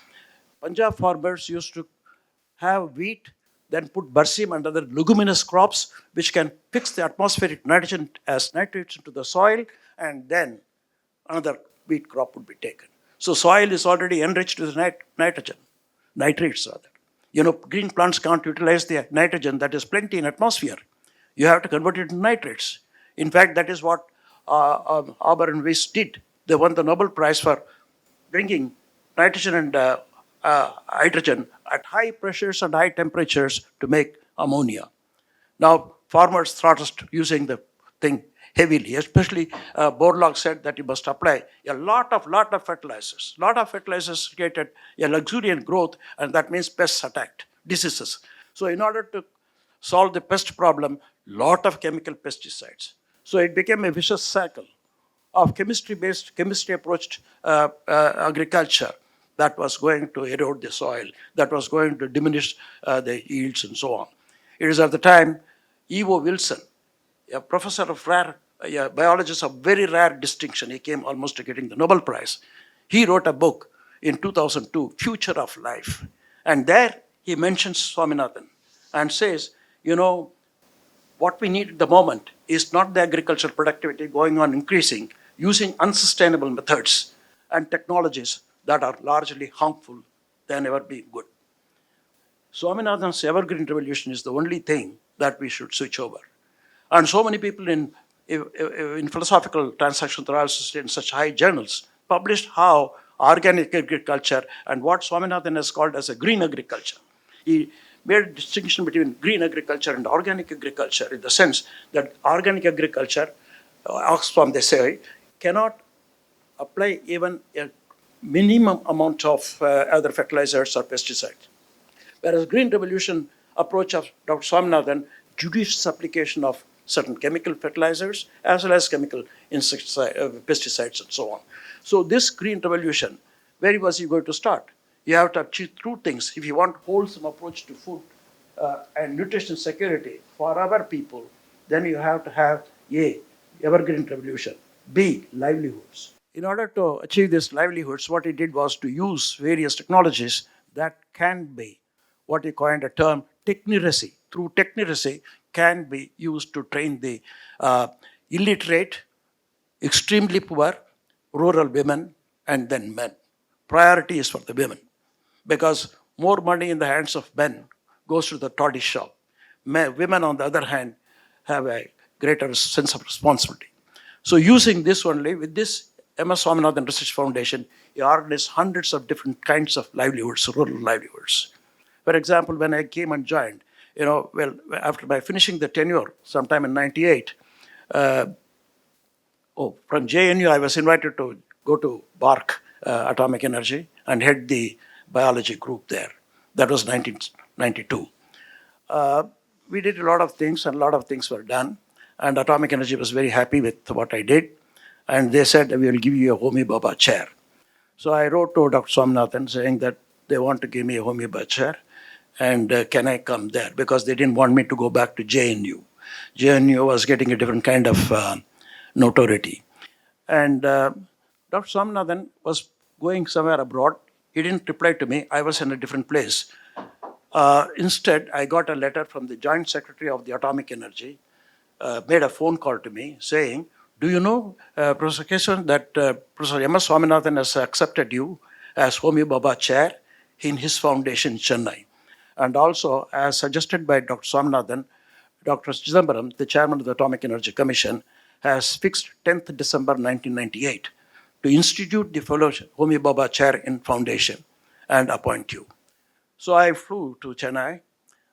Speaker 4: Punjab farmers used to have wheat, then put barsim and other leguminous crops, which can fix the atmospheric nitrogen as nitrates into the soil, and then another wheat crop would be taken. So soil is already enriched with nitrogen, nitrates rather. You know, green plants can't utilize the nitrogen that is plenty in atmosphere. You have to convert it into nitrates. In fact, that is what Auber and Weiss did. They won the Nobel Prize for bringing nitrogen and hydrogen at high pressures and high temperatures to make ammonia. Now, farmers started using the thing heavily, especially Borlaug said that you must apply a lot of fertilizers. Lot of fertilizers created a luxuriant growth, and that means pests attacked, diseases. So in order to solve the pest problem, lot of chemical pesticides. So it became a vicious cycle of chemistry approached agriculture that was going to erode the soil, that was going to diminish the yields and so on. It is at the time E.O. Wilson, a professor of a biologist of very rare distinction, he came almost to getting the Nobel Prize. He wrote a book in 2002, Future of Life. And there he mentions Swaminathan and says, you know, what we need at the moment is not the agricultural productivity going on increasing, using unsustainable methods and technologies that are largely harmful than ever be good. Swaminathan's evergreen revolution is the only thing that we should switch over. And so many people in philosophical transactional analysis in such high journals published how organic agriculture and what Swaminathan has called as a green agriculture. He made a distinction between green agriculture and organic agriculture in the sense that organic agriculture, Oxfam they say, cannot apply even a minimum amount of other fertilizers or pesticides. Whereas green revolution approach of Dr. Swaminathan, judicious application of certain chemical fertilizers as well as chemical pesticides and so on. So this green revolution, where was he going to start? You have to achieve two things. If you want wholesome approach to food and nutrition security for our people, then you have to have A, evergreen revolution, B, livelihoods. In order to achieve these livelihoods, what he did was to use various technologies that can be what he coined a term techneracy. Through techneracy can be used to train the illiterate, extremely poor, rural women, and then men. Priority is for the women because more money in the hands of men goes to the toddy shop. Women, on the other hand, have a greater sense of responsibility. So using this only, with this MS Swaminathan Research Foundation, he organized hundreds of different kinds of livelihoods, rural livelihoods. For example, when I came and joined, after my finishing the tenure sometime in 98, from JNU, I was invited to go to BARC, Atomic Energy, and head the biology group there. That was 1992. We did a lot of things, and a lot of things were done. And Atomic Energy was very happy with what I did. And they said, we will give you a Homi Bhabha chair. So I wrote to Dr. Swaminathan saying that they want to give me a Homi Bhabha chair. And can I come there? Because they didn't want me to go back to JNU. JNU was getting a different kind of notoriety. And Dr. Swaminathan was going somewhere abroad. He didn't reply to me. I was in a different place. Instead, I got a letter from the Joint Secretary of the Atomic Energy, made a phone call to me saying, do you know, Professor Kesavan, that Professor M.S. Swaminathan has accepted you as Homi Bhabha chair in his foundation in Chennai. And also, as suggested by Dr. Swaminathan, Dr. Chidambaram, the chairman of the Atomic Energy Commission, has fixed 10th December 1998 to institute the fellowship Homi Bhabha chair in foundation and appoint you. So I flew to Chennai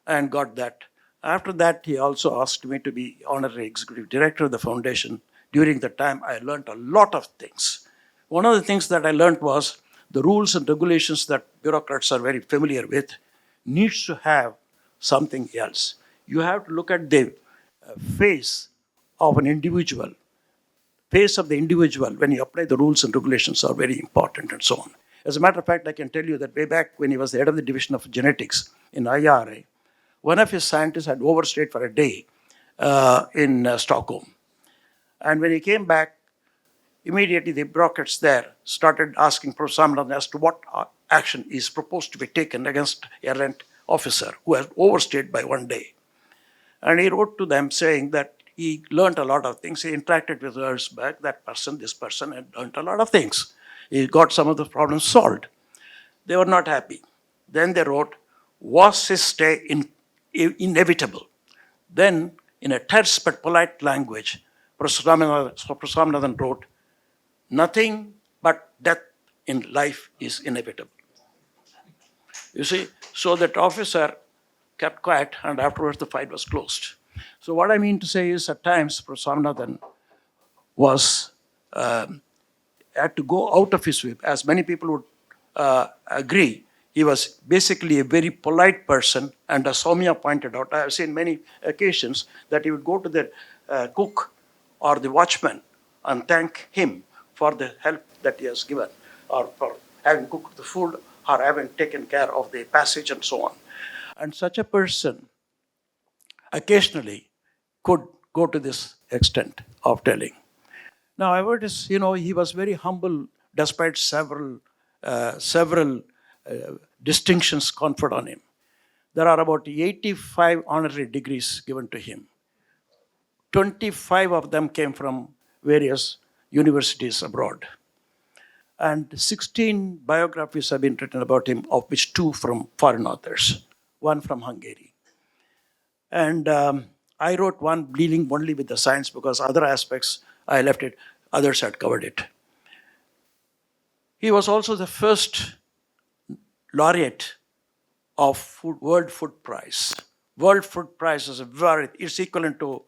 Speaker 4: and got that. After that, he also asked me to be honorary executive director of the foundation. During the time, I learned a lot of things. One of the things that I learned was the rules and regulations that bureaucrats are very familiar with needs to have something else. You have to look at the face of an individual. Face of the individual when you apply the rules and regulations are very important and so on. As a matter of fact, I can tell you that way back when he was the head of the division of genetics in IRA, one of his scientists had overstayed for a day in Stockholm. And when he came back, immediately the bureaucrats there started asking Professor Swaminathan as to what action is proposed to be taken against a errant officer who has overstayed by one day. And he wrote to them saying that he learned a lot of things. He interacted with Erzberg, that person, this person, and learned a lot of things. He got some of the problems solved. They were not happy. Then they wrote, was his stay inevitable? Then, in a terse but polite language, Professor Swaminathan wrote, nothing but death in life is inevitable. You see, so that officer kept quiet, and afterwards the fight was closed. So what I mean to say is, at times, Professor Swaminathan was had to go out of his way. As many people would agree, he was basically a very polite person, and as Soumya pointed out, I have seen many occasions that he would go to the cook or the watchman and thank him for the help that he has given, or for having cooked the food, or having taken care of the passage and so on. And such a person occasionally could go to this extent of telling. Now, I would, he was very humble despite several distinctions conferred on him. There are about 85 honorary degrees given to him. 25 of them came from various universities abroad. And 16 biographies have been written about him, of which 2 from foreign authors, 1 from Hungary. And I wrote one dealing only with the science because other aspects, I left it, others had covered it. He was also the first laureate of World Food Prize. World Food Prize is it's equivalent to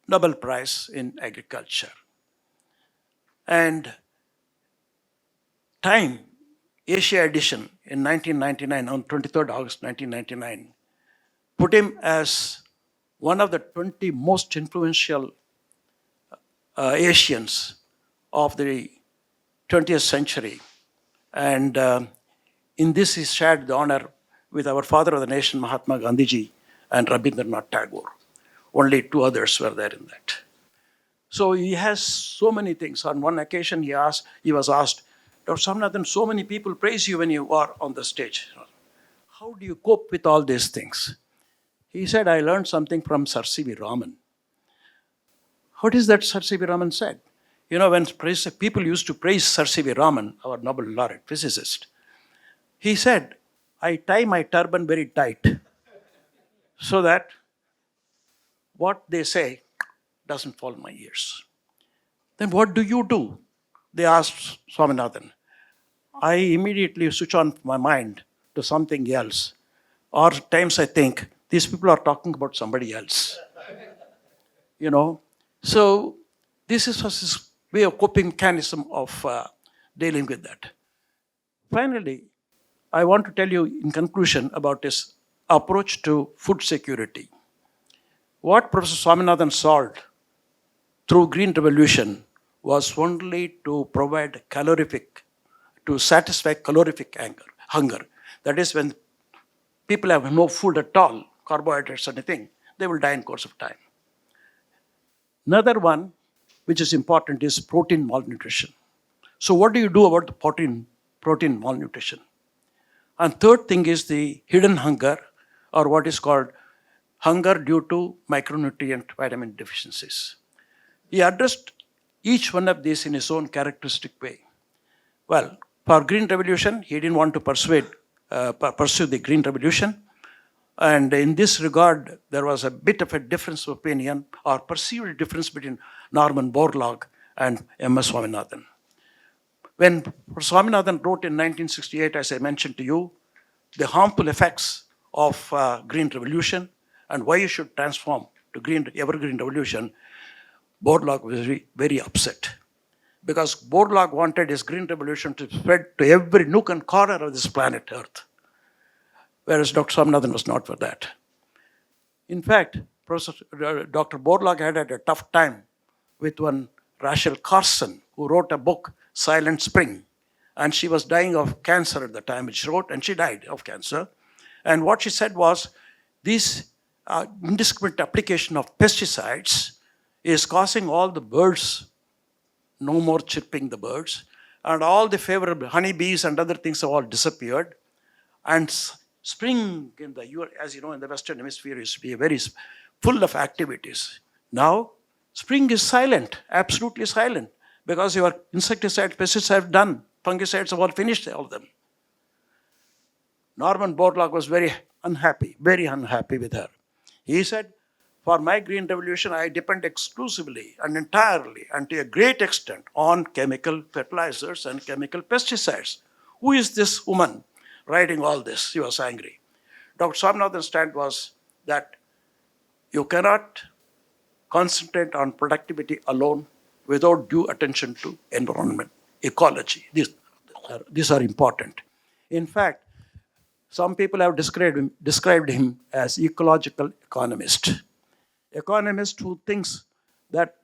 Speaker 4: Nobel Prize in agriculture. And Time, Asia edition in 1999, on 23rd August 1999, put him as one of the 20 most influential Asians of the 20th century. And in this he shared the honor with our father of the nation, Mahatma Gandhiji, and Rabindranath Tagore. Only 2 others were there in that. So he has so many things. On one occasion he was asked, Dr. Swaminathan, so many people praise you when you are on the stage. How do you cope with all these things? He said, I learned something from Sir C.V. Raman. What is that Sir C.V. Raman said? You know, when people used to praise Sir C.V. Raman, our Nobel laureate physicist, he said, I tie my turban very tight so that what they say doesn't fall in my ears. Then what do you do? They asked Swaminathan. I immediately switch on my mind to something else. Or at times I think, these people are talking about somebody else. So this is his way of coping mechanism of dealing with that. Finally, I want to tell you in conclusion about his approach to food security. What Professor Swaminathan solved through Green Revolution was only to provide to satisfy calorific hunger. That is, when people have no food at all, carbohydrates, anything, they will die in course of time. Another one, which is important, is protein malnutrition. So what do you do about the protein malnutrition? And third thing is the hidden hunger, or what is called hunger due to micronutrient vitamin deficiencies. He addressed each one of these in his own characteristic way. Well, for Green Revolution, he didn't want to pursue the Green Revolution. And in this regard, there was a bit of a difference of opinion or perceived difference between Norman Borlaug and M.S. Swaminathan. When Swaminathan wrote in 1968, as I mentioned to you, the harmful effects of Green Revolution and why you should transform to evergreen revolution, Borlaug was very, very upset. Because Borlaug wanted his Green Revolution to spread to every nook and corner of this planet Earth. Whereas Dr. Swaminathan was not for that. In fact, Dr. Borlaug had a tough time with one Rachel Carson, who wrote a book, Silent Spring. And she was dying of cancer at the time which she wrote, and she died of cancer. And what she said was, this indiscriminate application of pesticides is causing all the birds, no more chirping the birds, and all the favorable honeybees and other things have all disappeared. And spring as you know, in the Western Hemisphere used to be very full of activities. Now, spring is silent, absolutely silent, because your insecticides, pesticides have done, fungicides have all finished all of them. Norman Borlaug was very unhappy with her. He said, for my Green Revolution, I depend exclusively and entirely and to a great extent on chemical fertilizers and chemical pesticides. Who is this woman writing all this? He was angry. Dr. Swaminathan's stand was that you cannot concentrate on productivity alone without due attention to environment, ecology. These are important. In fact, some people have described him as ecological economist. Economist who thinks that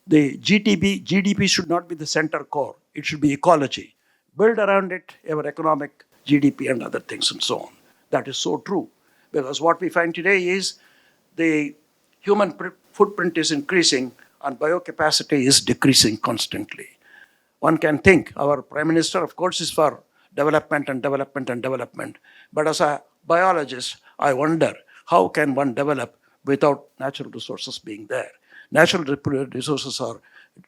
Speaker 4: the GDP should not be the center core. It should be ecology. Build around it our economic GDP and other things and so on. That is so true. Because what we find today is the human footprint is increasing and biocapacity is decreasing constantly. One can think our Prime Minister, of course, is for development and development and development. But as a biologist, I wonder, how can one develop without natural resources being there? Natural resources are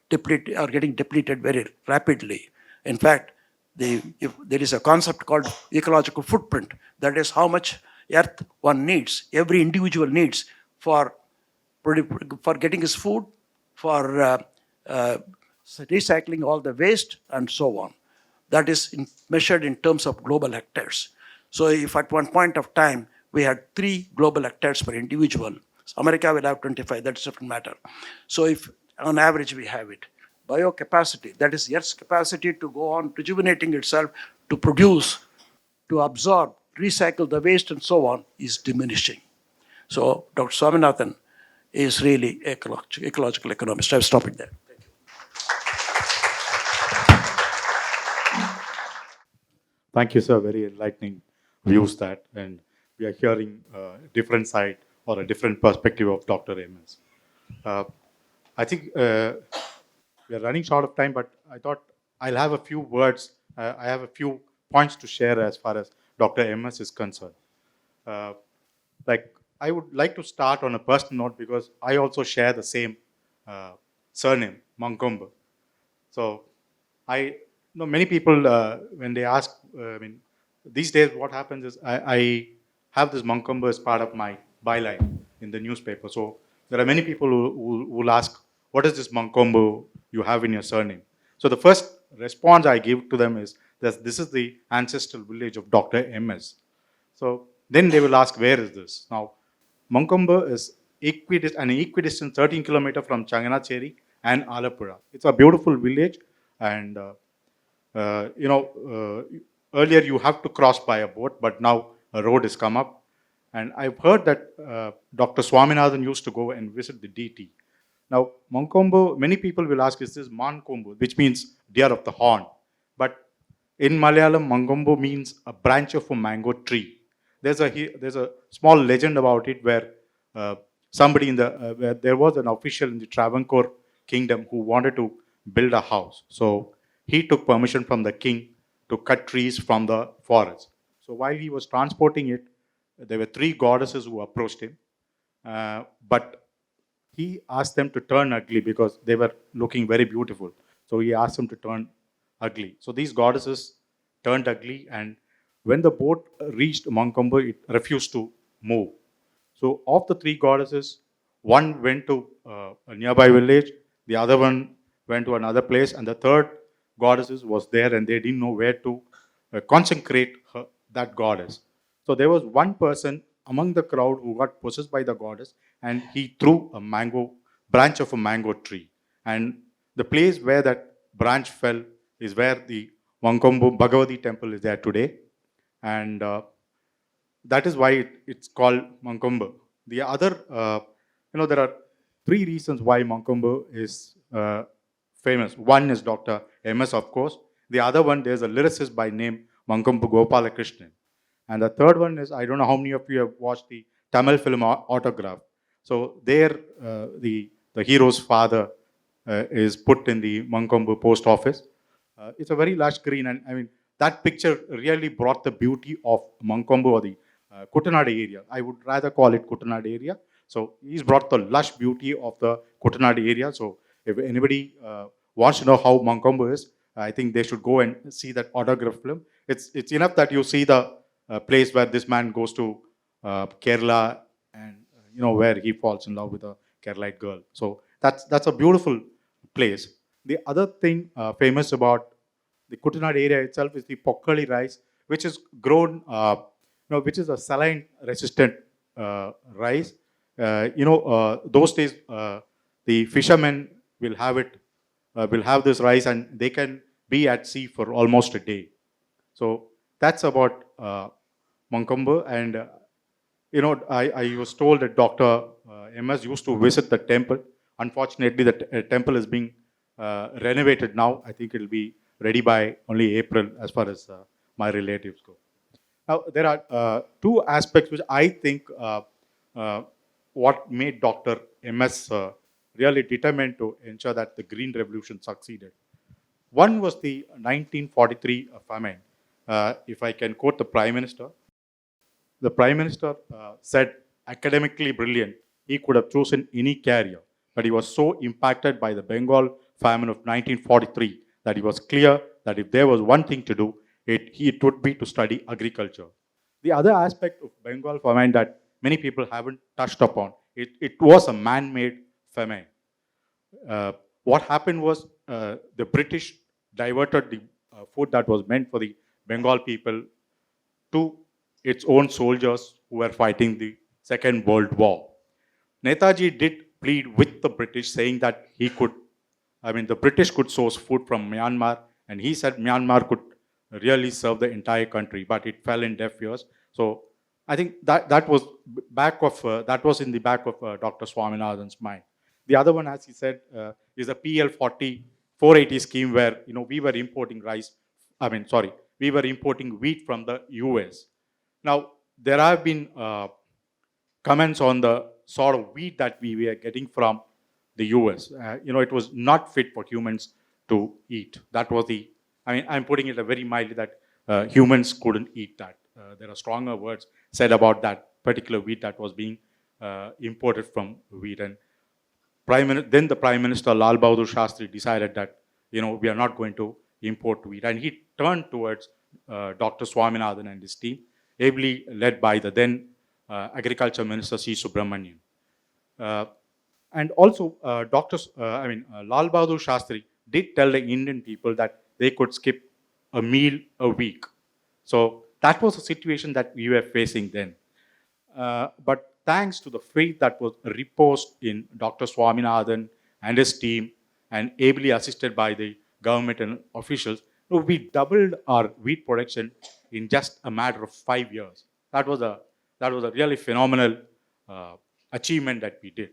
Speaker 4: getting depleted very rapidly. In fact, there is a concept called ecological footprint. That is how much earth one needs, every individual needs for getting his food, for recycling all the waste, and so on. That is measured in terms of global hectares. So if at one point of time we had 3 global hectares per individual, America will have 25, that's a different matter. So if on average we have it. Biocapacity, that is Earth's capacity to go on rejuvenating itself, to produce, to absorb, recycle the waste and so on, is diminishing. So Dr. Swaminathan is really ecological economist. I'll stop it there.
Speaker 2: Thank you, sir. Very enlightening views that, and we are hearing a different side or a different perspective of Dr. MS. I think we are running short of time, but I thought I'll have a few words. I have a few points to share as far as Dr. MS is concerned. I would like to start on a personal note because I also share the same surname, Mankomba. So I know many people, when they ask, these days what happens is I have this Mankomba as part of my byline in the newspaper. So there are many people who will ask, what is this Mankomba you have in your surname? So the first response I give to them is that this is the ancestral village of Dr. MS. So then they will ask, where is this? Now, Mankomba is an equidistant 13 kilometers from Changanacheri and Alapura. It's a beautiful village, and earlier you have to cross by a boat, but now a road has come up. And I've heard that Dr. Swaminathan used to go and visit the deity. Now, Mankombo, many people will ask, is this Mankombo, which means deer of the horn. But in Malayalam, Mankombo means a branch of a mango tree. There's a small legend about it where somebody where there was an official in the Travancore kingdom who wanted to build a house. So he took permission from the king to cut trees from the forest. So while he was transporting it, there were three goddesses who approached him. But he asked them to turn ugly because they were looking very beautiful. So he asked them to turn ugly. So these goddesses turned ugly, and when the boat reached Mankombo, it refused to move. So of the three goddesses, one went to a nearby village, the other one went to another place, and the third goddess was there, and they didn't know where to consecrate that goddess. So there was one person among the crowd who got possessed by the goddess, and he threw a mango branch of a mango tree. And the place where that branch fell is where the Mankombo Bhagavati temple is there today. And that is why it's called Mankombo. The other, there are three reasons why Mankombo is famous. One is Dr. MS, of course. The other one, there's a lyricist by name Mankombo Gopalakrishnan. And the third one is, I don't know how many of you have watched the Tamil film Autograph. So there, the hero's father is put in the Mankombo post office. It's a very lush green, and I mean, that picture really brought the beauty of Mankombo or the Kuttanad area. I would rather call it Kuttanad area. So he's brought the lush beauty of the Kuttanad area. So if anybody wants to know how Mankombo is, I think they should go and see that autograph film. It's enough that you see the place where this man goes to Kerala, and where he falls in love with a Keralite girl. So that's a beautiful place. The other thing famous about the Kuttanad area itself is the Pokkali rice, which is grown, which is a saline-resistant rice. Those days the fishermen will have this rice, and they can be at sea for almost a day. So that's about Mankombo. And I was told that Dr. MS used to visit the temple. Unfortunately, the temple is being renovated now. I think it will be ready by only April as far as my relatives go. Now, there are two aspects which I think what made Dr. MS really determined to ensure that the Green Revolution succeeded. One was the 1943 famine. If I can quote the Prime Minister, the Prime Minister said, academically brilliant, he could have chosen any career, but he was so impacted by the Bengal famine of 1943 that it was clear that if there was one thing to do, it would be to study agriculture. The other aspect of Bengal famine that many people haven't touched upon, it was a man-made famine. What happened was the British diverted the food that was meant for the Bengal people to its own soldiers who were fighting the Second World War. Netaji did plead with the British, saying that the British could source food from Myanmar, and he said Myanmar could really serve the entire country, but it fell in deaf ears. So I think that was in the back of Dr. Swaminathan's mind. The other one, as he said, is the PL40 480 scheme, where we were importing we were importing wheat from the US. Now there have been comments on the sort of wheat that we were getting from the US. It was not fit for humans to eat. That was I'm putting it very mildly, that humans couldn't eat that. There are stronger words said about that particular wheat that was being imported from wheat. And then the Prime Minister Lal Bahadur Shastri decided that we are not going to import wheat, and he turned towards Dr. Swaminathan and his team, ably led by the then Agriculture Minister C. Subramani. And also, Lal Bahadur Shastri did tell the Indian people that they could skip a meal a week. So that was a situation that we were facing then. But thanks to the faith that was reposed in Dr. Swaminathan and his team, and ably assisted by the government and officials, we doubled our wheat production in just a matter of 5 years. That was a really phenomenal achievement that we did.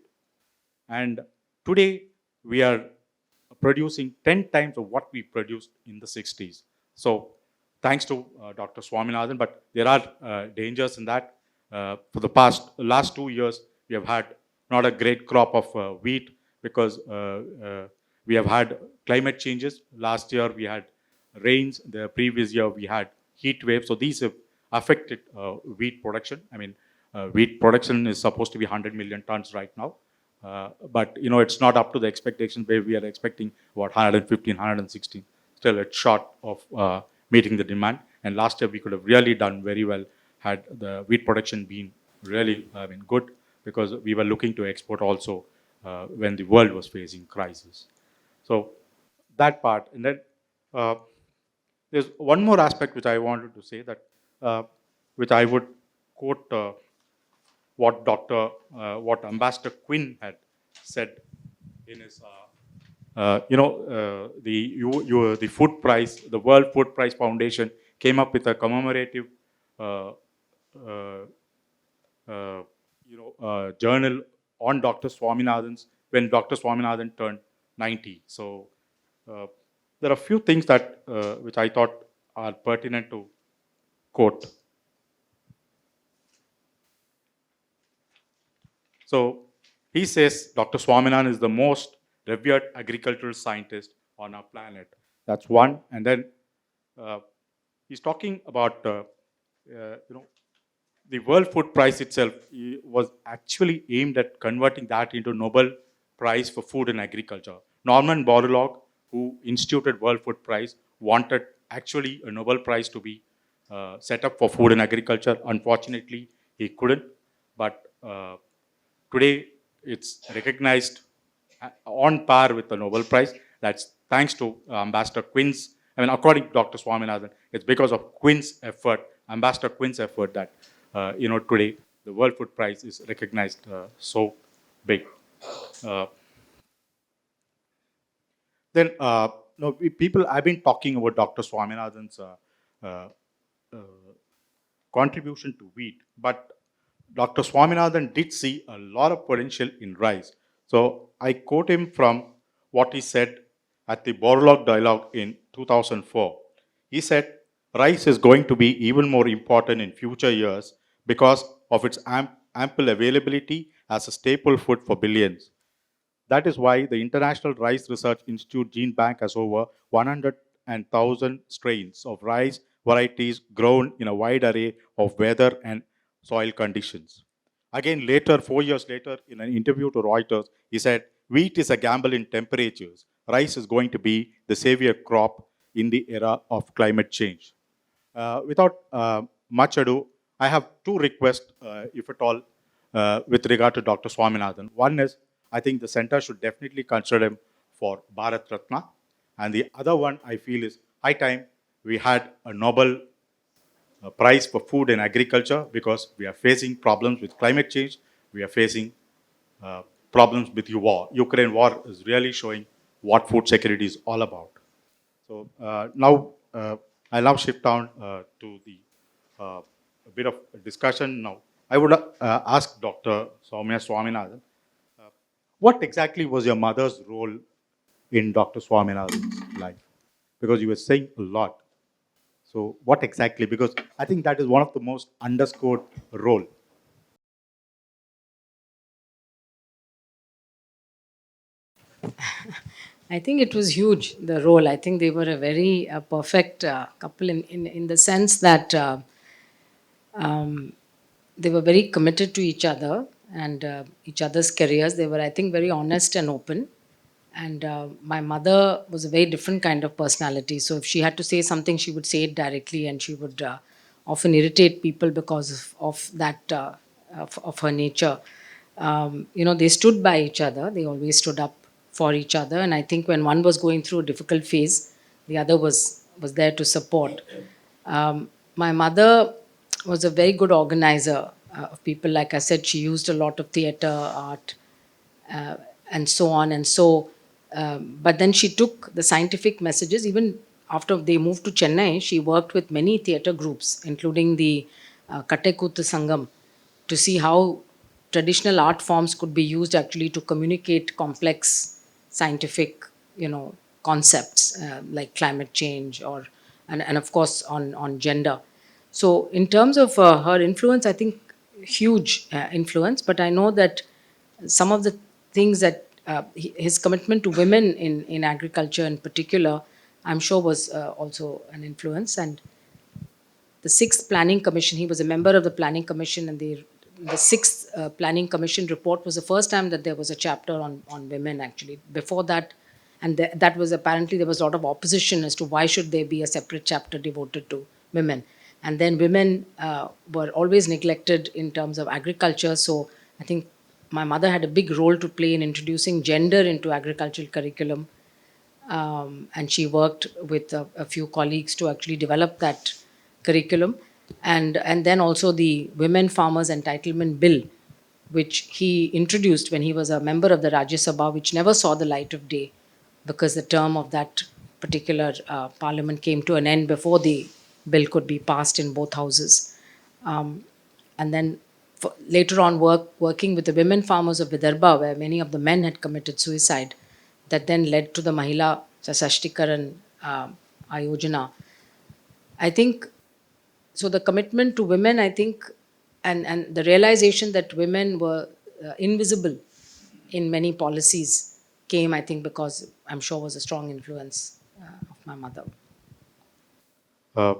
Speaker 2: And Today, we are producing 10 times of what we produced in the 60s. So, thanks to Dr. Swaminathan, but there are dangers in that. For the last 2 years, we have had not a great crop of wheat because we have had climate changes. Last year, we had rains. The previous year, we had heat waves. So, these have affected wheat production. I mean, wheat production is supposed to be 100 million tons right now. But it's not up to the expectations where we are expecting about 115, 116. Still, it's short of meeting the demand. And last year we could have really done very well had the wheat production been really good, because we were looking to export also when the world was facing crisis. So that part, and then there's one more aspect which I wanted to say that, which I would quote. What Ambassador Quinn had said in his, the food price, the World Food Price Foundation came up with a commemorative, uh, uh, journal on Dr. Swaminathan's when Dr. Swaminathan turned 90. So uh, there are a few things that which I thought are pertinent to quote. So he says Dr. Swaminathan is the most revered agricultural scientist on our planet. That's one. And then he's talking about, the World Food Prize itself was actually aimed at converting that into Nobel Prize for Food and Agriculture. Norman Borlaug, who instituted World Food Prize, wanted actually a Nobel Prize to be set up for food and agriculture. Unfortunately, he couldn't. But today, it's recognized on par with the Nobel Prize. That's thanks to Ambassador Quinn's, according to Dr. Swaminathan, it's because of Quinn's effort, Ambassador Quinn's effort, that, today the World Food Prize is recognized so big. Uh, then, people, I've been talking about Dr. Swaminathan's uh, uh, contribution to wheat, but Dr. Swaminathan did see a lot of potential in rice. So I quote him from what he said at the Borlaug Dialogue in 2004. He said, rice is going to be even more important in future years because of its ample availability as a staple food for billions. That is why the International Rice Research Institute Gene Bank has over 100,000 strains of rice varieties grown in a wide array of weather and soil conditions. Again, later, 4 years later, in an interview to Reuters, he said, wheat is a gamble in temperatures. Rice is going to be the savior crop in the era of climate change. Without much ado, I have two requests, if at all, with regard to Dr. Swaminathan. One is, I think the center should definitely consider him for Bharat Ratna. And the other one I feel is high time we had a Nobel Prize for Food and Agriculture, because we are facing problems with climate change. We are facing problems with war. Ukraine war is really showing what food security is all about. So now I'll now shift down to the a bit of discussion now. I would ask Dr. Soumya Swaminathan, what exactly was your mother's role in Dr. Swaminathan's life? Because you were saying a lot. So what exactly? Because I think that is one of the most underscored role.
Speaker 3: I think it was huge, the role. I think they were a very perfect couple in the sense that they were very committed to each other and each other's careers. They were, I think, very honest and open. And my mother was a very different kind of personality. So if she had to say something, she would say it directly, and she would often irritate people because of that, of her nature. They stood by each other. They always stood up for each other. And I think when one was going through a difficult phase, the other was there to support. My mother was a very good organizer of people. Like I said, she used a lot of theatre, art, and so on. And so, but then she took the scientific messages. Even after they moved to Chennai, she worked with many theatre groups, including the Kattekuttu Sangam, to see how traditional art forms could be used actually to communicate complex scientific, concepts like climate change and of course on gender. So in terms of her influence, I think huge influence. But I know that some of the things that his commitment to women in agriculture in particular, I'm sure was also an influence. And the sixth planning commission, he was a member of the planning commission, and the sixth planning commission report was the first time that there was a chapter on women actually. Before that, and that was apparently there was a lot of opposition as to why should there be a separate chapter devoted to women. And then women were always neglected in terms of agriculture. So I think my mother had a big role to play in introducing gender into agricultural curriculum. And she worked with a few colleagues to actually develop that curriculum. And then also the Women Farmers Entitlement Bill, which he introduced when he was a member of the Rajya Sabha, which never saw the light of day because the term of that particular parliament came to an end before the bill could be passed in both houses. And then later on, working with the women farmers of Vidarbha, where many of the men had committed suicide, that then led to the Mahila Sashktikaran Ayojana. I think, so the commitment to women, I think, and the realization that women were invisible in many policies came, I think, because I'm sure was a strong influence of my mother.
Speaker 2: Uh,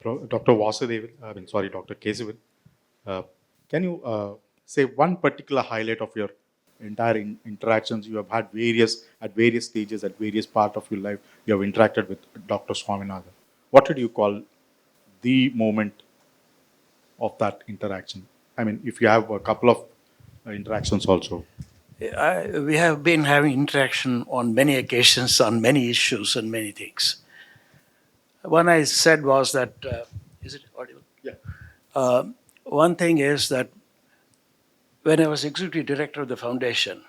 Speaker 2: Dr. Vasudevan, Dr. Kesavan, can you say one particular highlight of your entire interactions? You have had at various stages, at various parts of your life, you have interacted with Dr. Swaminathan. What did you call the moment of that interaction? I mean, if you have a couple of interactions also.
Speaker 4: We have been having interaction on many occasions, on many issues and many things. One I said was that, is it audible?
Speaker 2: Yeah.
Speaker 4: One thing is that when I was executive director of the foundation,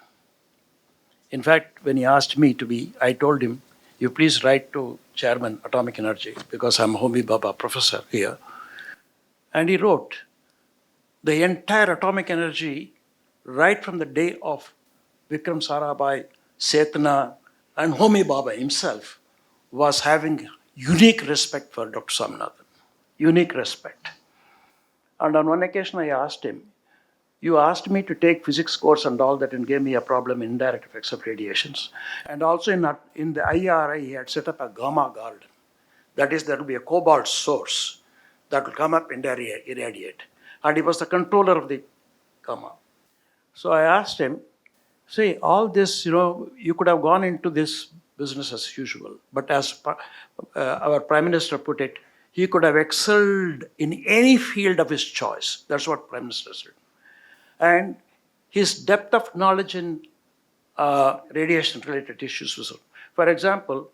Speaker 4: in fact, when he asked me to be, I told him, you please write to Chairman Atomic Energy, because I'm Homi Bhabha professor here. And he wrote, the entire atomic energy, right from the day of Vikram Sarabhai, Chetna, and Homi Bhabha himself, was having unique respect for Dr. Swaminathan. Unique respect. And on one occasion I asked him, you asked me to take physics course and all that and gave me a problem in indirect effects of radiations. And also in the IRI, he had set up a gamma garden. That is, there will be a cobalt source that will come up and irradiate. And he was the controller of the gamma. So I asked him, see, all this, you could have gone into this business as usual. But as our Prime Minister put it, he could have excelled in any field of his choice. That's what Prime Minister said. And his depth of knowledge in radiation-related issues was, for example,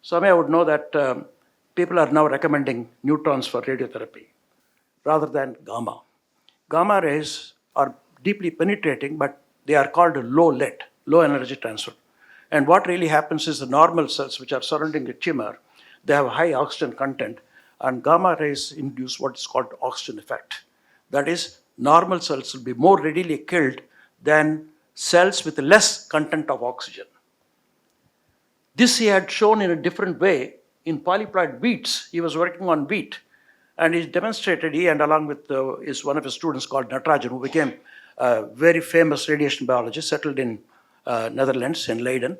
Speaker 4: Soumya would know that people are now recommending neutrons for radiotherapy rather than gamma. Gamma rays are deeply penetrating, but they are called low LET, low energy transfer. And what really happens is the normal cells which are surrounding the tumor, they have high oxygen content, and gamma rays induce what is called oxygen effect. That is, normal cells will be more readily killed than cells with less content of oxygen. This he had shown in a different way in polyploid beets. He was working on wheat, and he demonstrated, he and along with one of his students called Natarajan, who became a very famous radiation biologist, settled in Netherlands, in Leiden.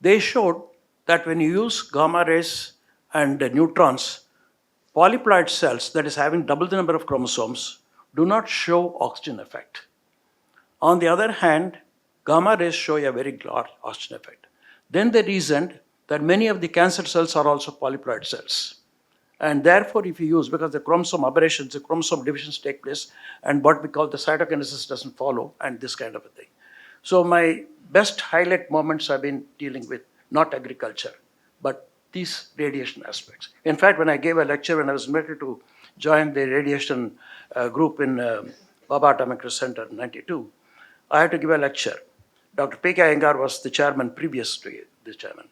Speaker 4: They showed that when you use gamma rays and neutrons, polyploid cells, that is having double the number of chromosomes, do not show oxygen effect. On the other hand, gamma rays show a very large oxygen effect. Then they reasoned that many of the cancer cells are also polyploid cells. And therefore, if you use, because the chromosome aberrations, the chromosome divisions take place, and what we call the cytokinesis doesn't follow, and this kind of a thing. So my best highlight moments I've been dealing with, not agriculture, but these radiation aspects. In fact, when I gave a lecture, when I was invited to join the radiation group in Bhabha Atomic Research Center in 92, I had to give a lecture. Dr. P.K. Iyengar was the chairman previous to this chairman.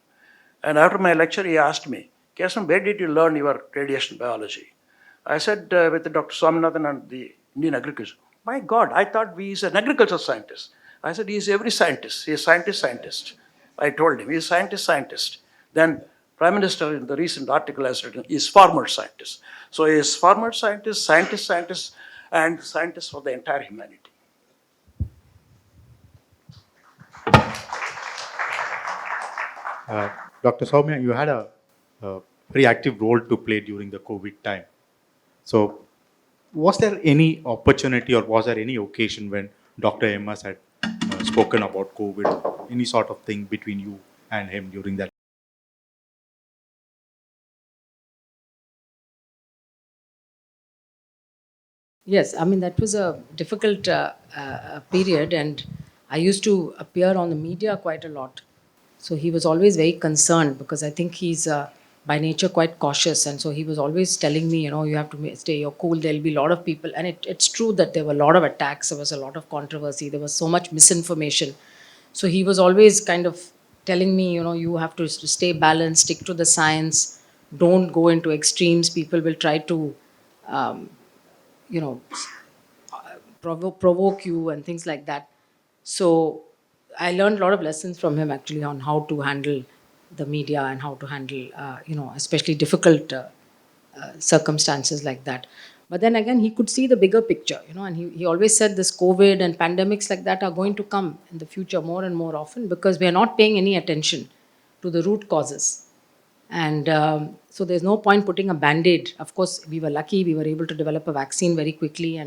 Speaker 4: And after my lecture, he asked me, Kesavan, where did you learn your radiation biology? I said, with Dr. Swaminathan and the Indian agriculture. My God, I thought he's an agricultural scientist. I said, he's every scientist. He's scientist. I told him, he's scientist. Then Prime Minister in the recent article has written, he's farmer scientist. So he is farmer scientist, and scientist for the entire humanity.
Speaker 2: Dr. Soumya, you had a very active role to play during the COVID time. So, was there any opportunity or was there any occasion when Dr. MS had spoken about COVID or any sort of thing between you and him during that?
Speaker 3: Yes, I mean, that was a difficult period, and I used to appear on the media quite a lot. So he was always very concerned because I think he's by nature quite cautious. And so he was always telling me, you have to stay your cool. There'll be a lot of people. And it's true that there were a lot of attacks. There was a lot of controversy. There was so much misinformation. So he was always kind of telling me, you have to stay balanced, stick to the science, don't go into extremes. People will try to, you know, provoke you and things like that. So I learned a lot of lessons from him actually on how to handle the media and how to handle, especially difficult circumstances like that. But then again, he could see the bigger picture, and he always said this COVID and pandemics like that are going to come in the future more and more often because we are not paying any attention to the root causes. And so there's no point putting a band-aid. Of course, we were lucky, we were able to develop a vaccine very quickly,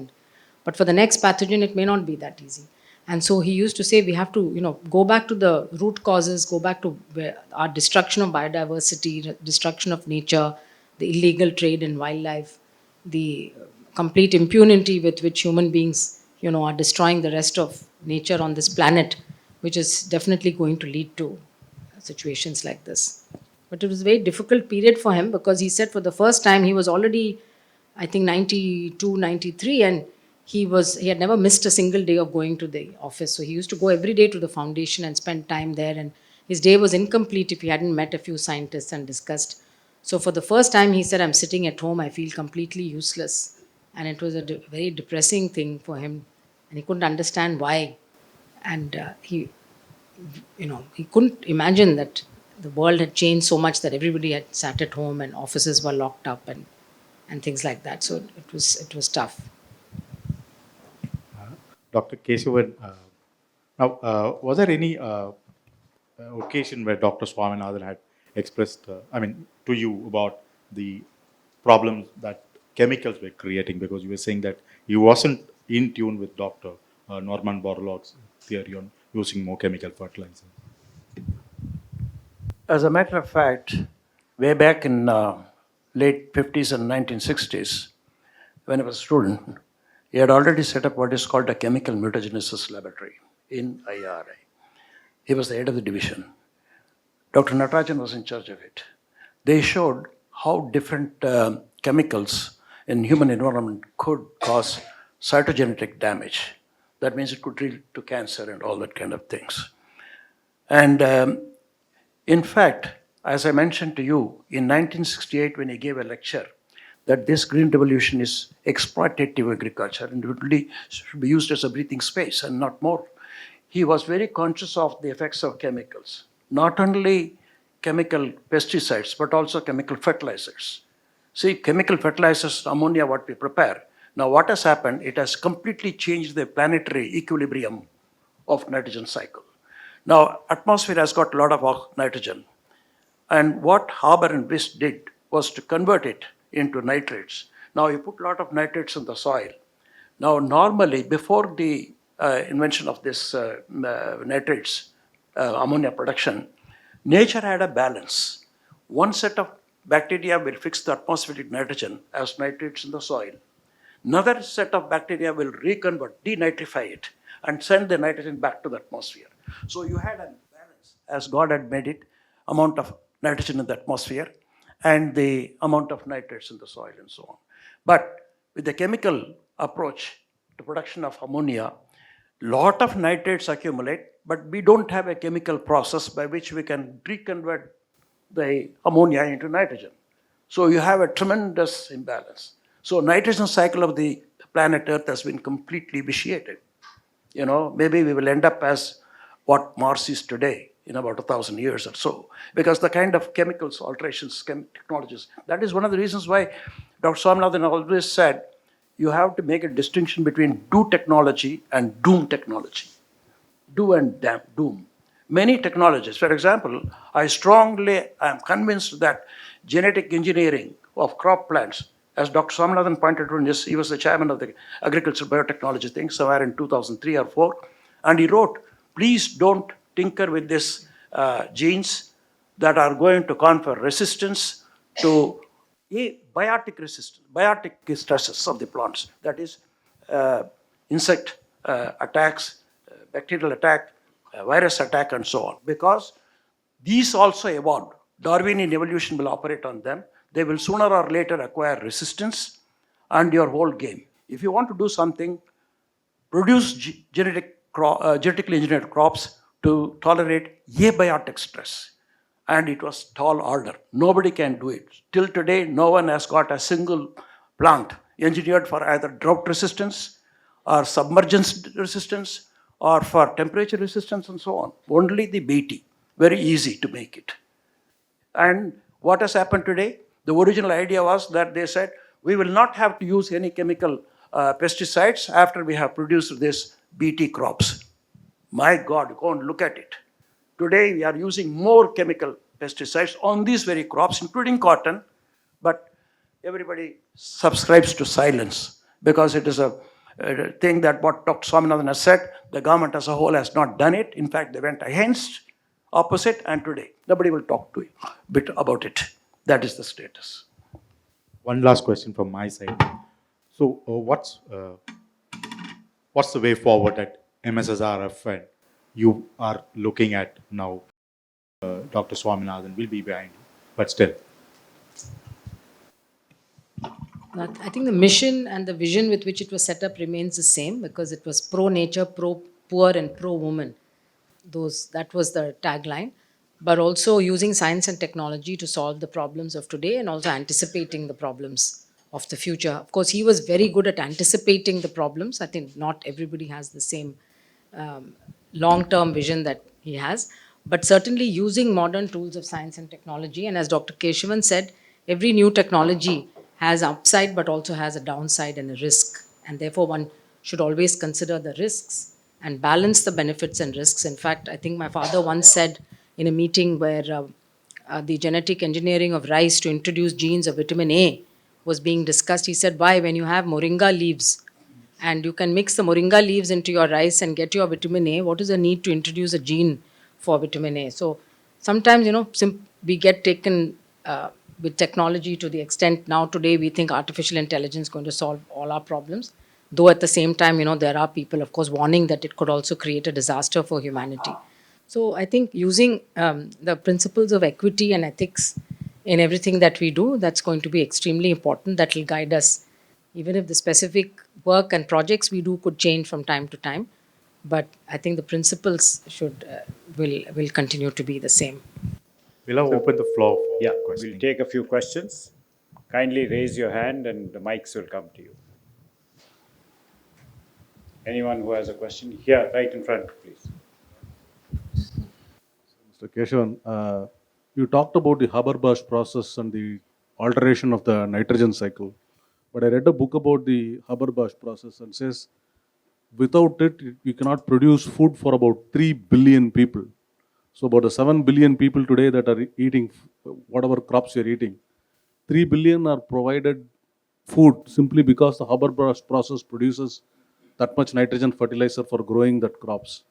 Speaker 3: but for the next pathogen, it may not be that easy. And so he used to say we have to, go back to the root causes, go back to where our destruction of biodiversity, destruction of nature, the illegal trade in wildlife, the complete impunity with which human beings, are destroying the rest of nature on this planet, which is definitely going to lead to situations like this. But it was a very difficult period for him because he said for the first time he was already, I think, 92, 93, and he had never missed a single day of going to the office. So he used to go every day to the foundation and spend time there, and his day was incomplete if he hadn't met a few scientists and discussed. So for the first time he said, I'm sitting at home, I feel completely useless. And it was a very depressing thing for him, and he couldn't understand why. And he couldn't imagine that the world had changed so much that everybody had sat at home and offices were locked up and things like that. So it was tough.
Speaker 2: Dr. Kesavan, now, was there any occasion where Dr. Swaminathan had expressed, to you about the problems that chemicals were creating? Because you were saying that he wasn't in tune with Dr. Norman Borlaug's theory on using more chemical fertilizer.
Speaker 4: As a matter of fact, way back in late 50s and 1960s, when I was a student, he had already set up what is called a chemical mutagenesis laboratory in IRI. He was the head of the division. Dr. Natarajan was in charge of it. They showed how different chemicals in human environment could cause cytogenetic damage. That means it could lead to cancer and all that kind of things. And in fact, as I mentioned to you, in 1968 when he gave a lecture, that this green revolution is exploitative agriculture and it should be used as a breathing space and not more. He was very conscious of the effects of chemicals, not only chemical pesticides, but also chemical fertilizers. See, chemical fertilizers, ammonia, what we prepare. Now what has happened, it has completely changed the planetary equilibrium of nitrogen cycle. Now, atmosphere has got a lot of nitrogen. And what Haber and Bliss did was to convert it into nitrates. Now you put a lot of nitrates in the soil. Now normally before the invention of this nitrates, ammonia production, nature had a balance. One set of bacteria will fix the atmospheric nitrogen as nitrates in the soil. Another set of bacteria will reconvert, denitrify it, and send the nitrogen back to the atmosphere. So you had a balance, as God had made it, amount of nitrogen in the atmosphere and the amount of nitrates in the soil and so on. But with the chemical approach to production of ammonia, lot of nitrates accumulate, but we don't have a chemical process by which we can reconvert the ammonia into nitrogen. So you have a tremendous imbalance. So nitrogen cycle of the planet Earth has been completely vitiated. Maybe we will end up as what Mars is today in about 1,000 years or so, because the kind of chemicals, alterations, technologies. That is one of the reasons why Dr. Swaminathan always said you have to make a distinction between do technology and doom technology. Do and doom. Many technologies, for example, I am convinced that genetic engineering of crop plants, as Dr. Swaminathan pointed out, he was the chairman of the agricultural biotechnology thing somewhere in 2003 or 4, and he wrote, please don't tinker with these genes that are going to confer resistance to biotic stresses of the plants, that is insect attacks, bacterial attack, virus attack, and so on. Because these also evolved. Darwinian evolution will operate on them. They will sooner or later acquire resistance, and your whole game. If you want to do something, produce genetically engineered crops to tolerate abiotic stress. And it was tall order. Nobody can do it. Till today, no one has got a single plant engineered for either drought resistance or submergence resistance or for temperature resistance and so on. Only the Bt. Very easy to make it. And what has happened today? The original idea was that they said, we will not have to use any chemical pesticides after we have produced these Bt crops. My God, go and look at it. Today, we are using more chemical pesticides on these very crops, including cotton, but everybody subscribes to silence because it is a thing that what Dr. Swaminathan has said, the government as a whole has not done it. In fact, they went against, opposite, and today nobody will talk to you a bit about it. That is the status.
Speaker 2: One last question from my side. So, what's the way forward at MSSRF and you are looking at now? Dr. Swaminathan will be behind you, but still.
Speaker 3: I think the mission and the vision with which it was set up remains the same, because it was pro-nature, pro-poor, and pro-woman. That was the tagline. But also using science and technology to solve the problems of today and also anticipating the problems of the future. Of course, he was very good at anticipating the problems. I think not everybody has the same long-term vision that he has, but certainly using modern tools of science and technology. And as Dr. Kesavan said, every new technology has upside but also has a downside and a risk. And therefore, one should always consider the risks and balance the benefits and risks. In fact, I think my father once said in a meeting where the genetic engineering of rice to introduce genes of vitamin A was being discussed, he said, why, when you have moringa leaves and you can mix the moringa leaves into your rice and get your vitamin A, what is the need to introduce a gene for vitamin A? So sometimes, we get taken with technology to the extent now today we think artificial intelligence is going to solve all our problems. Though at the same time, there are people, of course, warning that it could also create a disaster for humanity. So I think using the principles of equity and ethics in everything that we do, that's going to be extremely important. That will guide us, even if the specific work and projects we do could change from time to time. But I think the principles will continue to be the same.
Speaker 2: We'll have open the floor for
Speaker 1: Yeah,
Speaker 2: questioning.
Speaker 1: we'll take a few questions. Kindly raise your hand and the mics will come to you. Anyone who has a question? Here, right in front, please.
Speaker 5: Mr. Kesavan, you talked about the Haber-Bosch process and the alteration of the nitrogen cycle. But I read a book about the Haber-Bosch process and says without it, you cannot produce food for about 3 billion people. So about 7 billion people today that are eating whatever crops you're eating, 3 billion are provided food simply because the Haber-Bosch process produces that much nitrogen fertilizer for growing that crops.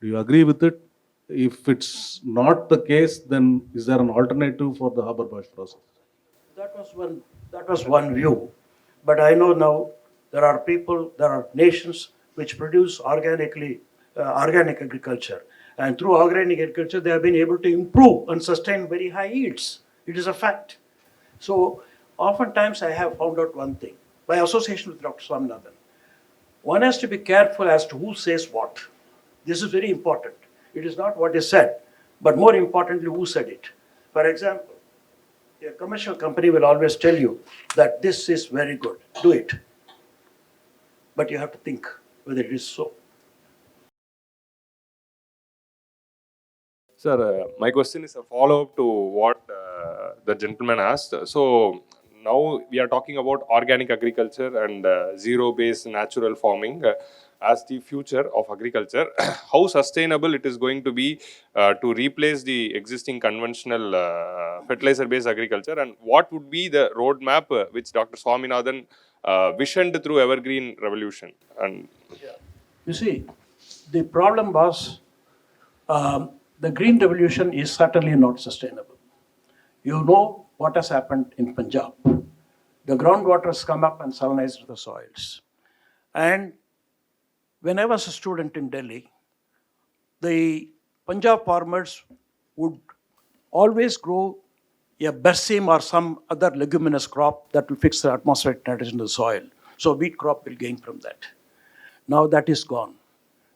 Speaker 5: Do you agree with it? If it's not the case, then is there an alternative for the Haber-Bosch process?
Speaker 4: That was one view. But I know now there are nations which produce organic agriculture. And through organic agriculture, they have been able to improve and sustain very high yields. It is a fact. So oftentimes I have found out one thing, by association with Dr. Swaminathan. One has to be careful as to who says what. This is very important. It is not what is said, but more importantly, who said it. For example, a commercial company will always tell you that this is very good, do it. but you have to think whether it is so.
Speaker 6: Sir, my question is a follow-up to what the gentleman asked. So now we are talking about organic agriculture and zero-based natural farming as the future of agriculture. How sustainable it is going to be to replace the existing conventional fertilizer-based agriculture, and what would be the roadmap which Dr. Swaminathan visioned through Evergreen Revolution? And
Speaker 4: You see, the problem was the Green Revolution is certainly not sustainable. You know what has happened in Punjab. The groundwaters come up and salinized the soils. And when I was a student in Delhi, the Punjab farmers would always grow a berseem or some other leguminous crop that will fix the atmospheric nitrogen in the soil. So wheat crop will gain from that. Now that is gone.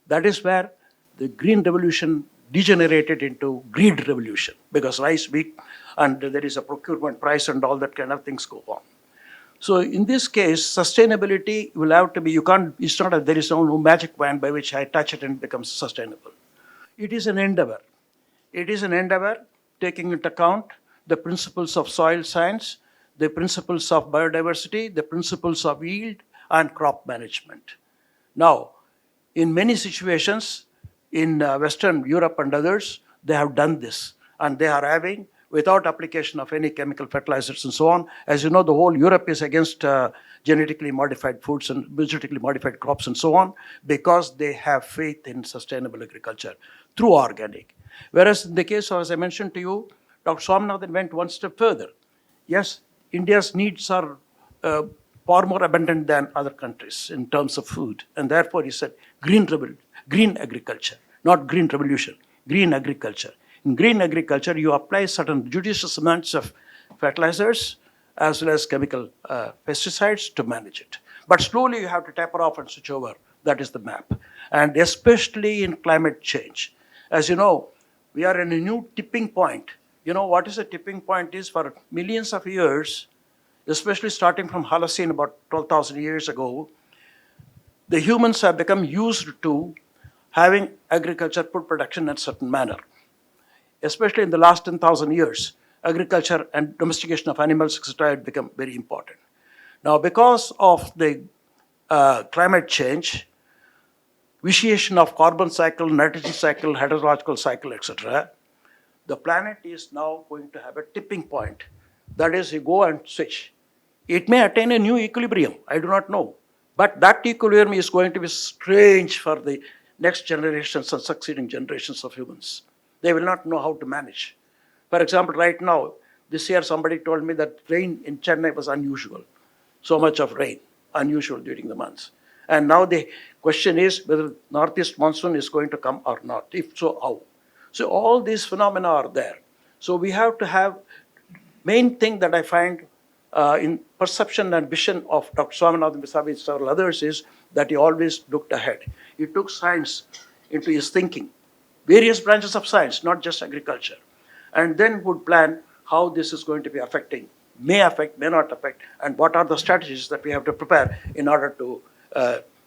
Speaker 4: That is where the green revolution degenerated into greed revolution, because rice, wheat, and there is a procurement price and all that kind of things go on. So in this case, sustainability will have to be, you can't, it's not that there is no magic wand by which I touch it and it becomes sustainable. It is an endeavor. It is an endeavor taking into account the principles of soil science, the principles of biodiversity, the principles of yield and crop management. Now, in many situations, in Western Europe and others, they have done this, and they are having, without application of any chemical fertilizers and so on. As you know, the whole Europe is against genetically modified foods and genetically modified crops and so on, because they have faith in sustainable agriculture through organic. Whereas in the case of, as I mentioned to you, Dr. Swaminathan went one step further. Yes, India's needs are far more abundant than other countries in terms of food. And therefore, he said green agriculture, not green revolution, green agriculture. In green agriculture, you apply certain judicious amounts of fertilizers as well as chemical pesticides to manage it. But slowly you have to taper off and switch over. That is the map. And especially in climate change. As you know, we are in a new tipping point. You know what is a tipping point is? For millions of years, especially starting from Holocene about 12,000 years ago, the humans have become used to having agriculture, food production in a certain manner. Especially in the last 10,000 years, agriculture and domestication of animals, etc., had become very important. Now, because of the climate change, vitiation of carbon cycle, nitrogen cycle, hydrological cycle, etc., the planet is now going to have a tipping point. That is, you go and switch. It may attain a new equilibrium, I do not know. But that equilibrium is going to be strange for the next generations and succeeding generations of humans. They will not know how to manage. For example, right now, this year somebody told me that rain in Chennai was unusual. So much of rain, unusual during the months. And now the question is whether northeast monsoon is going to come or not. If so, how? So all these phenomena are there. So we have to have, main thing that I find in perception and vision of Dr. Swaminathan vis-a-vis several others is that he always looked ahead. He took science into his thinking, various branches of science, not just agriculture, and then would plan how this is going to be affecting, may affect, may not affect, and what are the strategies that we have to prepare in order to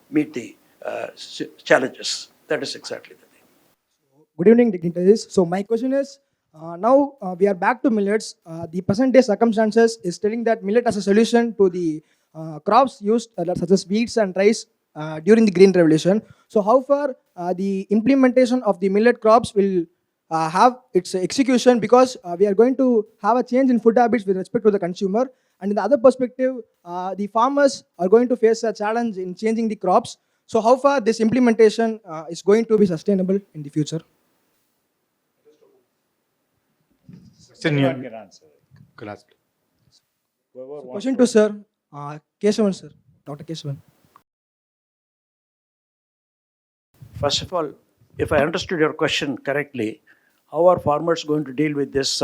Speaker 4: meet the challenges. That is exactly the thing.
Speaker 7: Good evening, dignitaries. So my question is, now we are back to millets. The present day circumstances is telling that millet as a solution to the crops used such as wheats and rice during the Green Revolution. So how far the implementation of the millet crops will have its execution, because we are going to have a change in food habits with respect to the consumer. And in the other perspective, the farmers are going to face a challenge in changing the crops. So how far this implementation is going to be sustainable in the future?
Speaker 1: Anyone can answer.
Speaker 2: Class.
Speaker 1: Whoever wants
Speaker 7: Question to Sir Kesavan, sir, Dr. Kesavan.
Speaker 4: First of all, if I understood your question correctly, how are farmers going to deal with this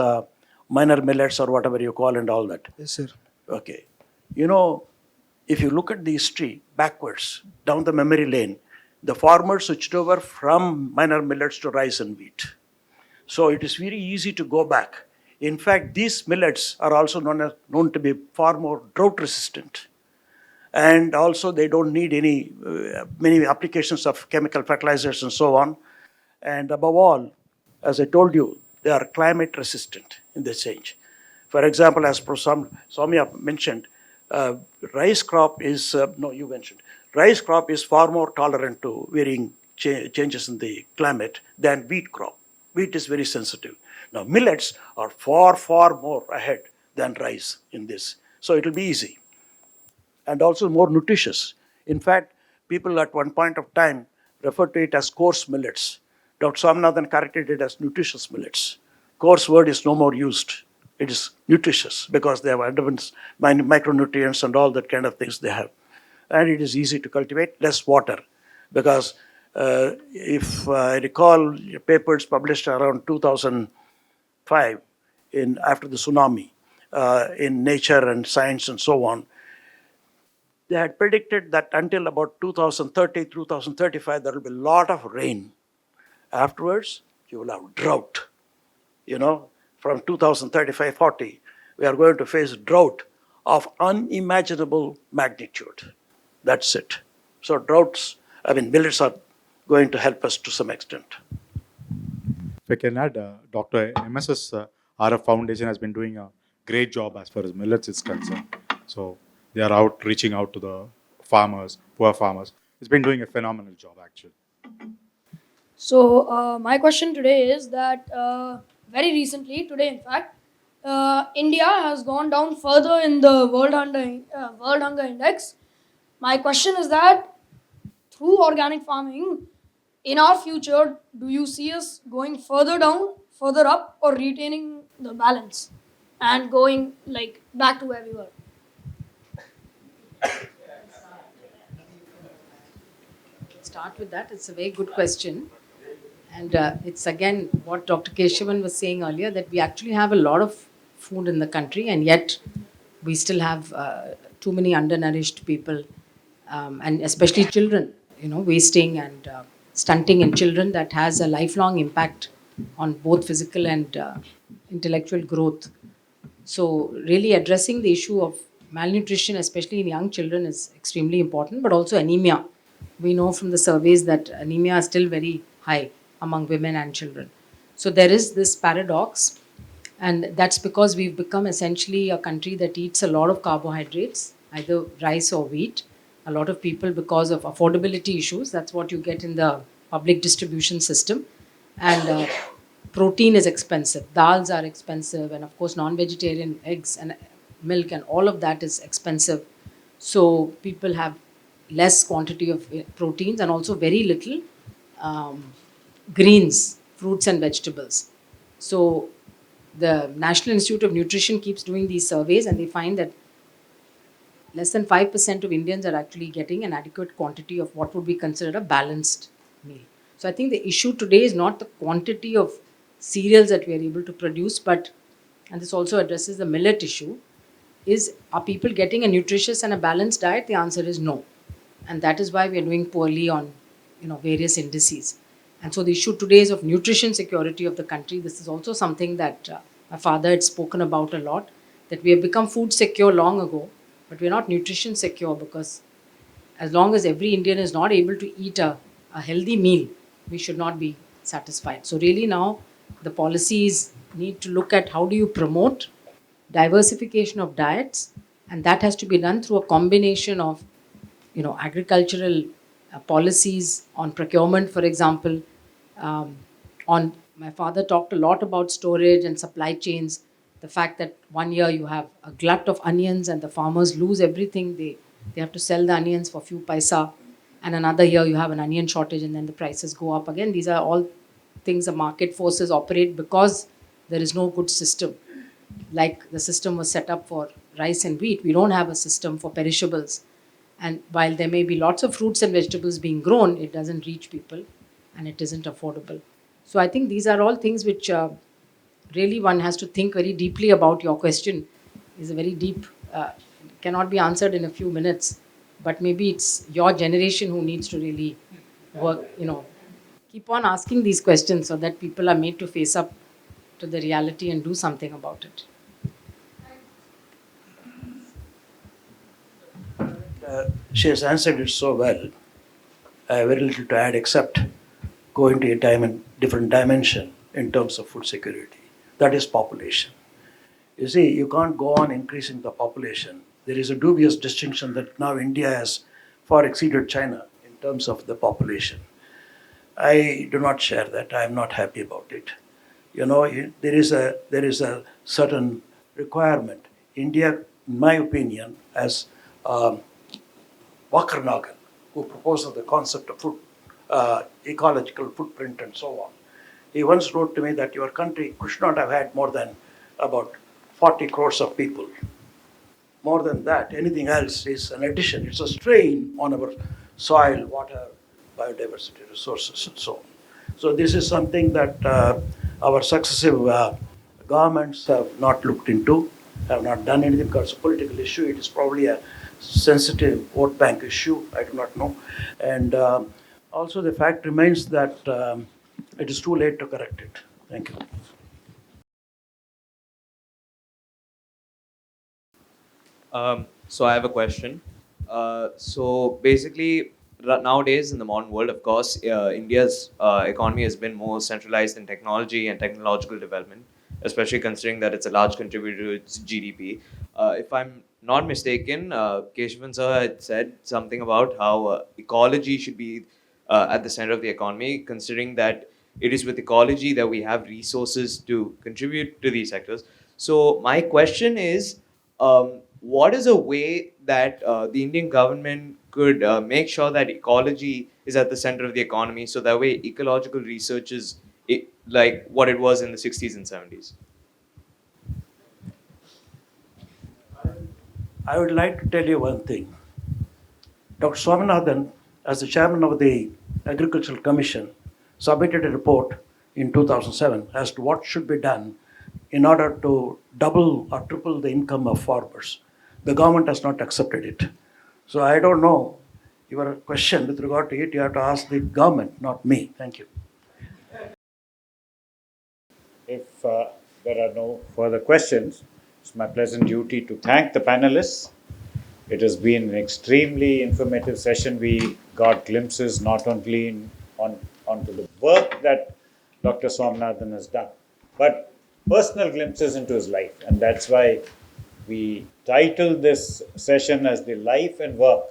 Speaker 4: minor millets or whatever you call and all that?
Speaker 7: Yes, sir.
Speaker 4: Okay. You know, if you look at the history backwards, down the memory lane, the farmers switched over from minor millets to rice and wheat. So it is very easy to go back. In fact, these millets are also known to be far more drought resistant. And also they don't need many applications of chemical fertilizers and so on. And above all, as I told you, they are climate resistant in this change. For example, as Soumya mentioned, uh, rice crop is, no, you mentioned, rice crop is far more tolerant to varying changes in the climate than wheat crop. Wheat is very sensitive. Now, millets are far, far more ahead than rice in this. So it will be easy and also more nutritious. In fact, people at one point of time referred to it as coarse millets. Dr. Swaminathan corrected it as nutritious millets. Coarse word is no more used. It is nutritious because they have abundance micronutrients and all that kind of things they have. And it is easy to cultivate, less water. Because if I recall papers published around 2005 after the tsunami in Nature and Science and so on, they had predicted that until about 2030, 2035, there will be a lot of rain. Afterwards, you will have drought. From 2035, 40, we are going to face drought of unimaginable magnitude. That's it. So millets are going to help us to some extent.
Speaker 2: If I can add, Dr. MS's RF Foundation has been doing a great job as far as millets is concerned. So they are reaching out to the farmers, poor farmers. It's been doing a phenomenal job, actually.
Speaker 8: So my question today is that very recently, today in fact, India has gone down further in the World Hunger Index. My question is that through organic farming, in our future, do you see us going further down, further up, or retaining the balance and going like back to where we were?
Speaker 3: Start with that. It's a very good question. And it's again what Dr. Kesavan was saying earlier, that we actually have a lot of food in the country, and yet we still have too many undernourished people, and especially children, wasting and stunting in children that has a lifelong impact on both physical and intellectual growth. So really addressing the issue of malnutrition, especially in young children, is extremely important, but also anemia. We know from the surveys that anemia is still very high among women and children. So there is this paradox, and that's because we've become essentially a country that eats a lot of carbohydrates, either rice or wheat. A lot of people, because of affordability issues, that's what you get in the public distribution system. And protein is expensive, dals are expensive, and of course non-vegetarian eggs and milk and all of that is expensive. So people have less quantity of proteins and also very little greens, fruits and vegetables. So the National Institute of Nutrition keeps doing these surveys, and they find that less than 5% of Indians are actually getting an adequate quantity of what would be considered a balanced meal. So I think the issue today is not the quantity of cereals that we are able to produce, but, and this also addresses the millet issue, are people getting a nutritious and a balanced diet? The answer is no. And that is why we are doing poorly on various indices. And so the issue today is of nutrition security of the country. This is also something that my father had spoken about a lot, that we have become food secure long ago, but we're not nutrition secure, because as long as every Indian is not able to eat a healthy meal, we should not be satisfied. So really now the policies need to look at how do you promote diversification of diets, and that has to be done through a combination of agricultural policies on procurement, for example. On my father talked a lot about storage and supply chains. The fact that one year you have a glut of onions and the farmers lose everything, they have to sell the onions for few paisa, and another year you have an onion shortage and then the prices go up again. These are all things the market forces operate because there is no good system. Like the system was set up for rice and wheat, we don't have a system for perishables. And while there may be lots of fruits and vegetables being grown, it doesn't reach people and it isn't affordable. So I think these are all things which really one has to think very deeply about. Your question is a very deep, cannot be answered in a few minutes, but maybe it's your generation who needs to really work, keep on asking these questions so that people are made to face up to the reality and do something about it.
Speaker 4: She has answered it so well. I have very little to add except going to a different dimension in terms of food security. That is population. You see, you can't go on increasing the population. There is a dubious distinction that now India has far exceeded China in terms of the population. I do not share that. I am not happy about it. You know, there is a certain requirement. India, in my opinion, as Wakarnagan, who proposed the concept of food, ecological footprint and so on. He once wrote to me that your country should not have had more than about 40 crores of people. More than that, anything else is an addition. It's a strain on our soil, water, biodiversity, resources, and so on. So this is something that our successive governments have not looked into, have not done anything because it's a political issue. It is probably a sensitive vote bank issue. I do not know. And also the fact remains that it is too late to correct it. Thank you.
Speaker 9: So I have a question. So basically, nowadays in the modern world, of course, India's economy has been more centralized in technology and technological development, especially considering that it's a large contributor to its GDP. If I'm not mistaken, Kesavan sir had said something about how ecology should be at the center of the economy, considering that it is with ecology that we have resources to contribute to these sectors. So my question is, what is a way that the Indian government could make sure that ecology is at the center of the economy, so that way ecological research is like what it was in the 60s and 70s?
Speaker 4: I would like to tell you one thing. Dr. Swaminathan, as the chairman of the Agricultural Commission, submitted a report in 2007 as to what should be done in order to double or triple the income of farmers. The government has not accepted it. So I don't know your question with regard to it. You have to ask the government, not me. Thank you.
Speaker 1: If there are no further questions, it's my pleasant duty to thank the panelists. It has been an extremely informative session. We got glimpses not only onto the work that Dr. Swaminathan has done, but personal glimpses into his life. And that's why we titled this session as the life and work.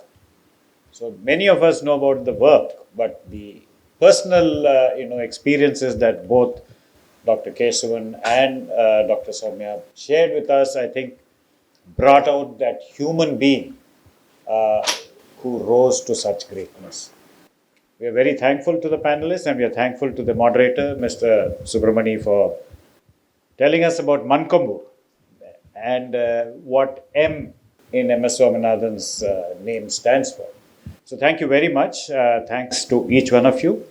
Speaker 1: So many of us know about the work, but the personal experiences that both Dr. Kesavan and Dr. Soumya shared with us, I think, brought out that human being who rose to such greatness. We are very thankful to the panelists, and we are thankful to the moderator, Mr. Subramani, for telling us about Mankombu and what M in MS Swaminathan's name stands for. So thank you very much. Thanks to each one of you.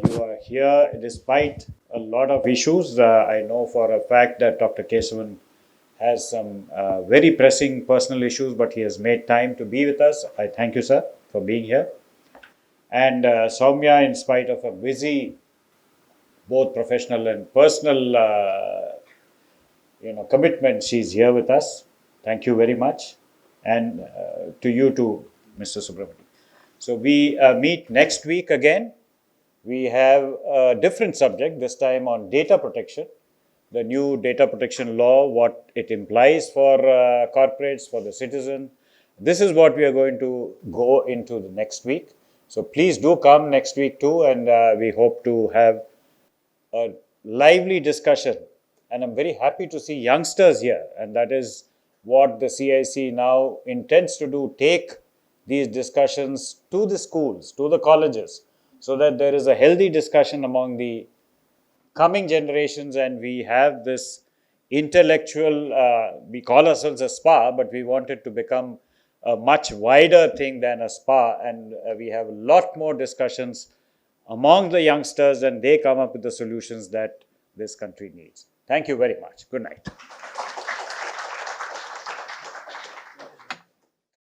Speaker 1: You are here despite a lot of issues. I know for a fact that Dr. Kesavan has some very pressing personal issues, but he has made time to be with us. I thank you, sir, for being here. And Soumya, in spite of a busy, both professional and personal, commitment, she's here with us. Thank you very much. And to you too, Mr. Subramani. So we meet next week again. We have a different subject, this time on data protection. The new data protection law, what it implies for corporates, for the citizen. This is what we are going to go into the next week. So please do come next week too, and we hope to have a lively discussion. And I'm very happy to see youngsters here, and that is what the CIC now intends to do, take these discussions to the schools, to the colleges, so that there is a healthy discussion among the coming generations, and we have this intellectual, we call ourselves a spa, but we want it to become a much wider thing than a spa, and we have a lot more discussions among the youngsters, and they come up with the solutions that this country needs. Thank you very much. Good night.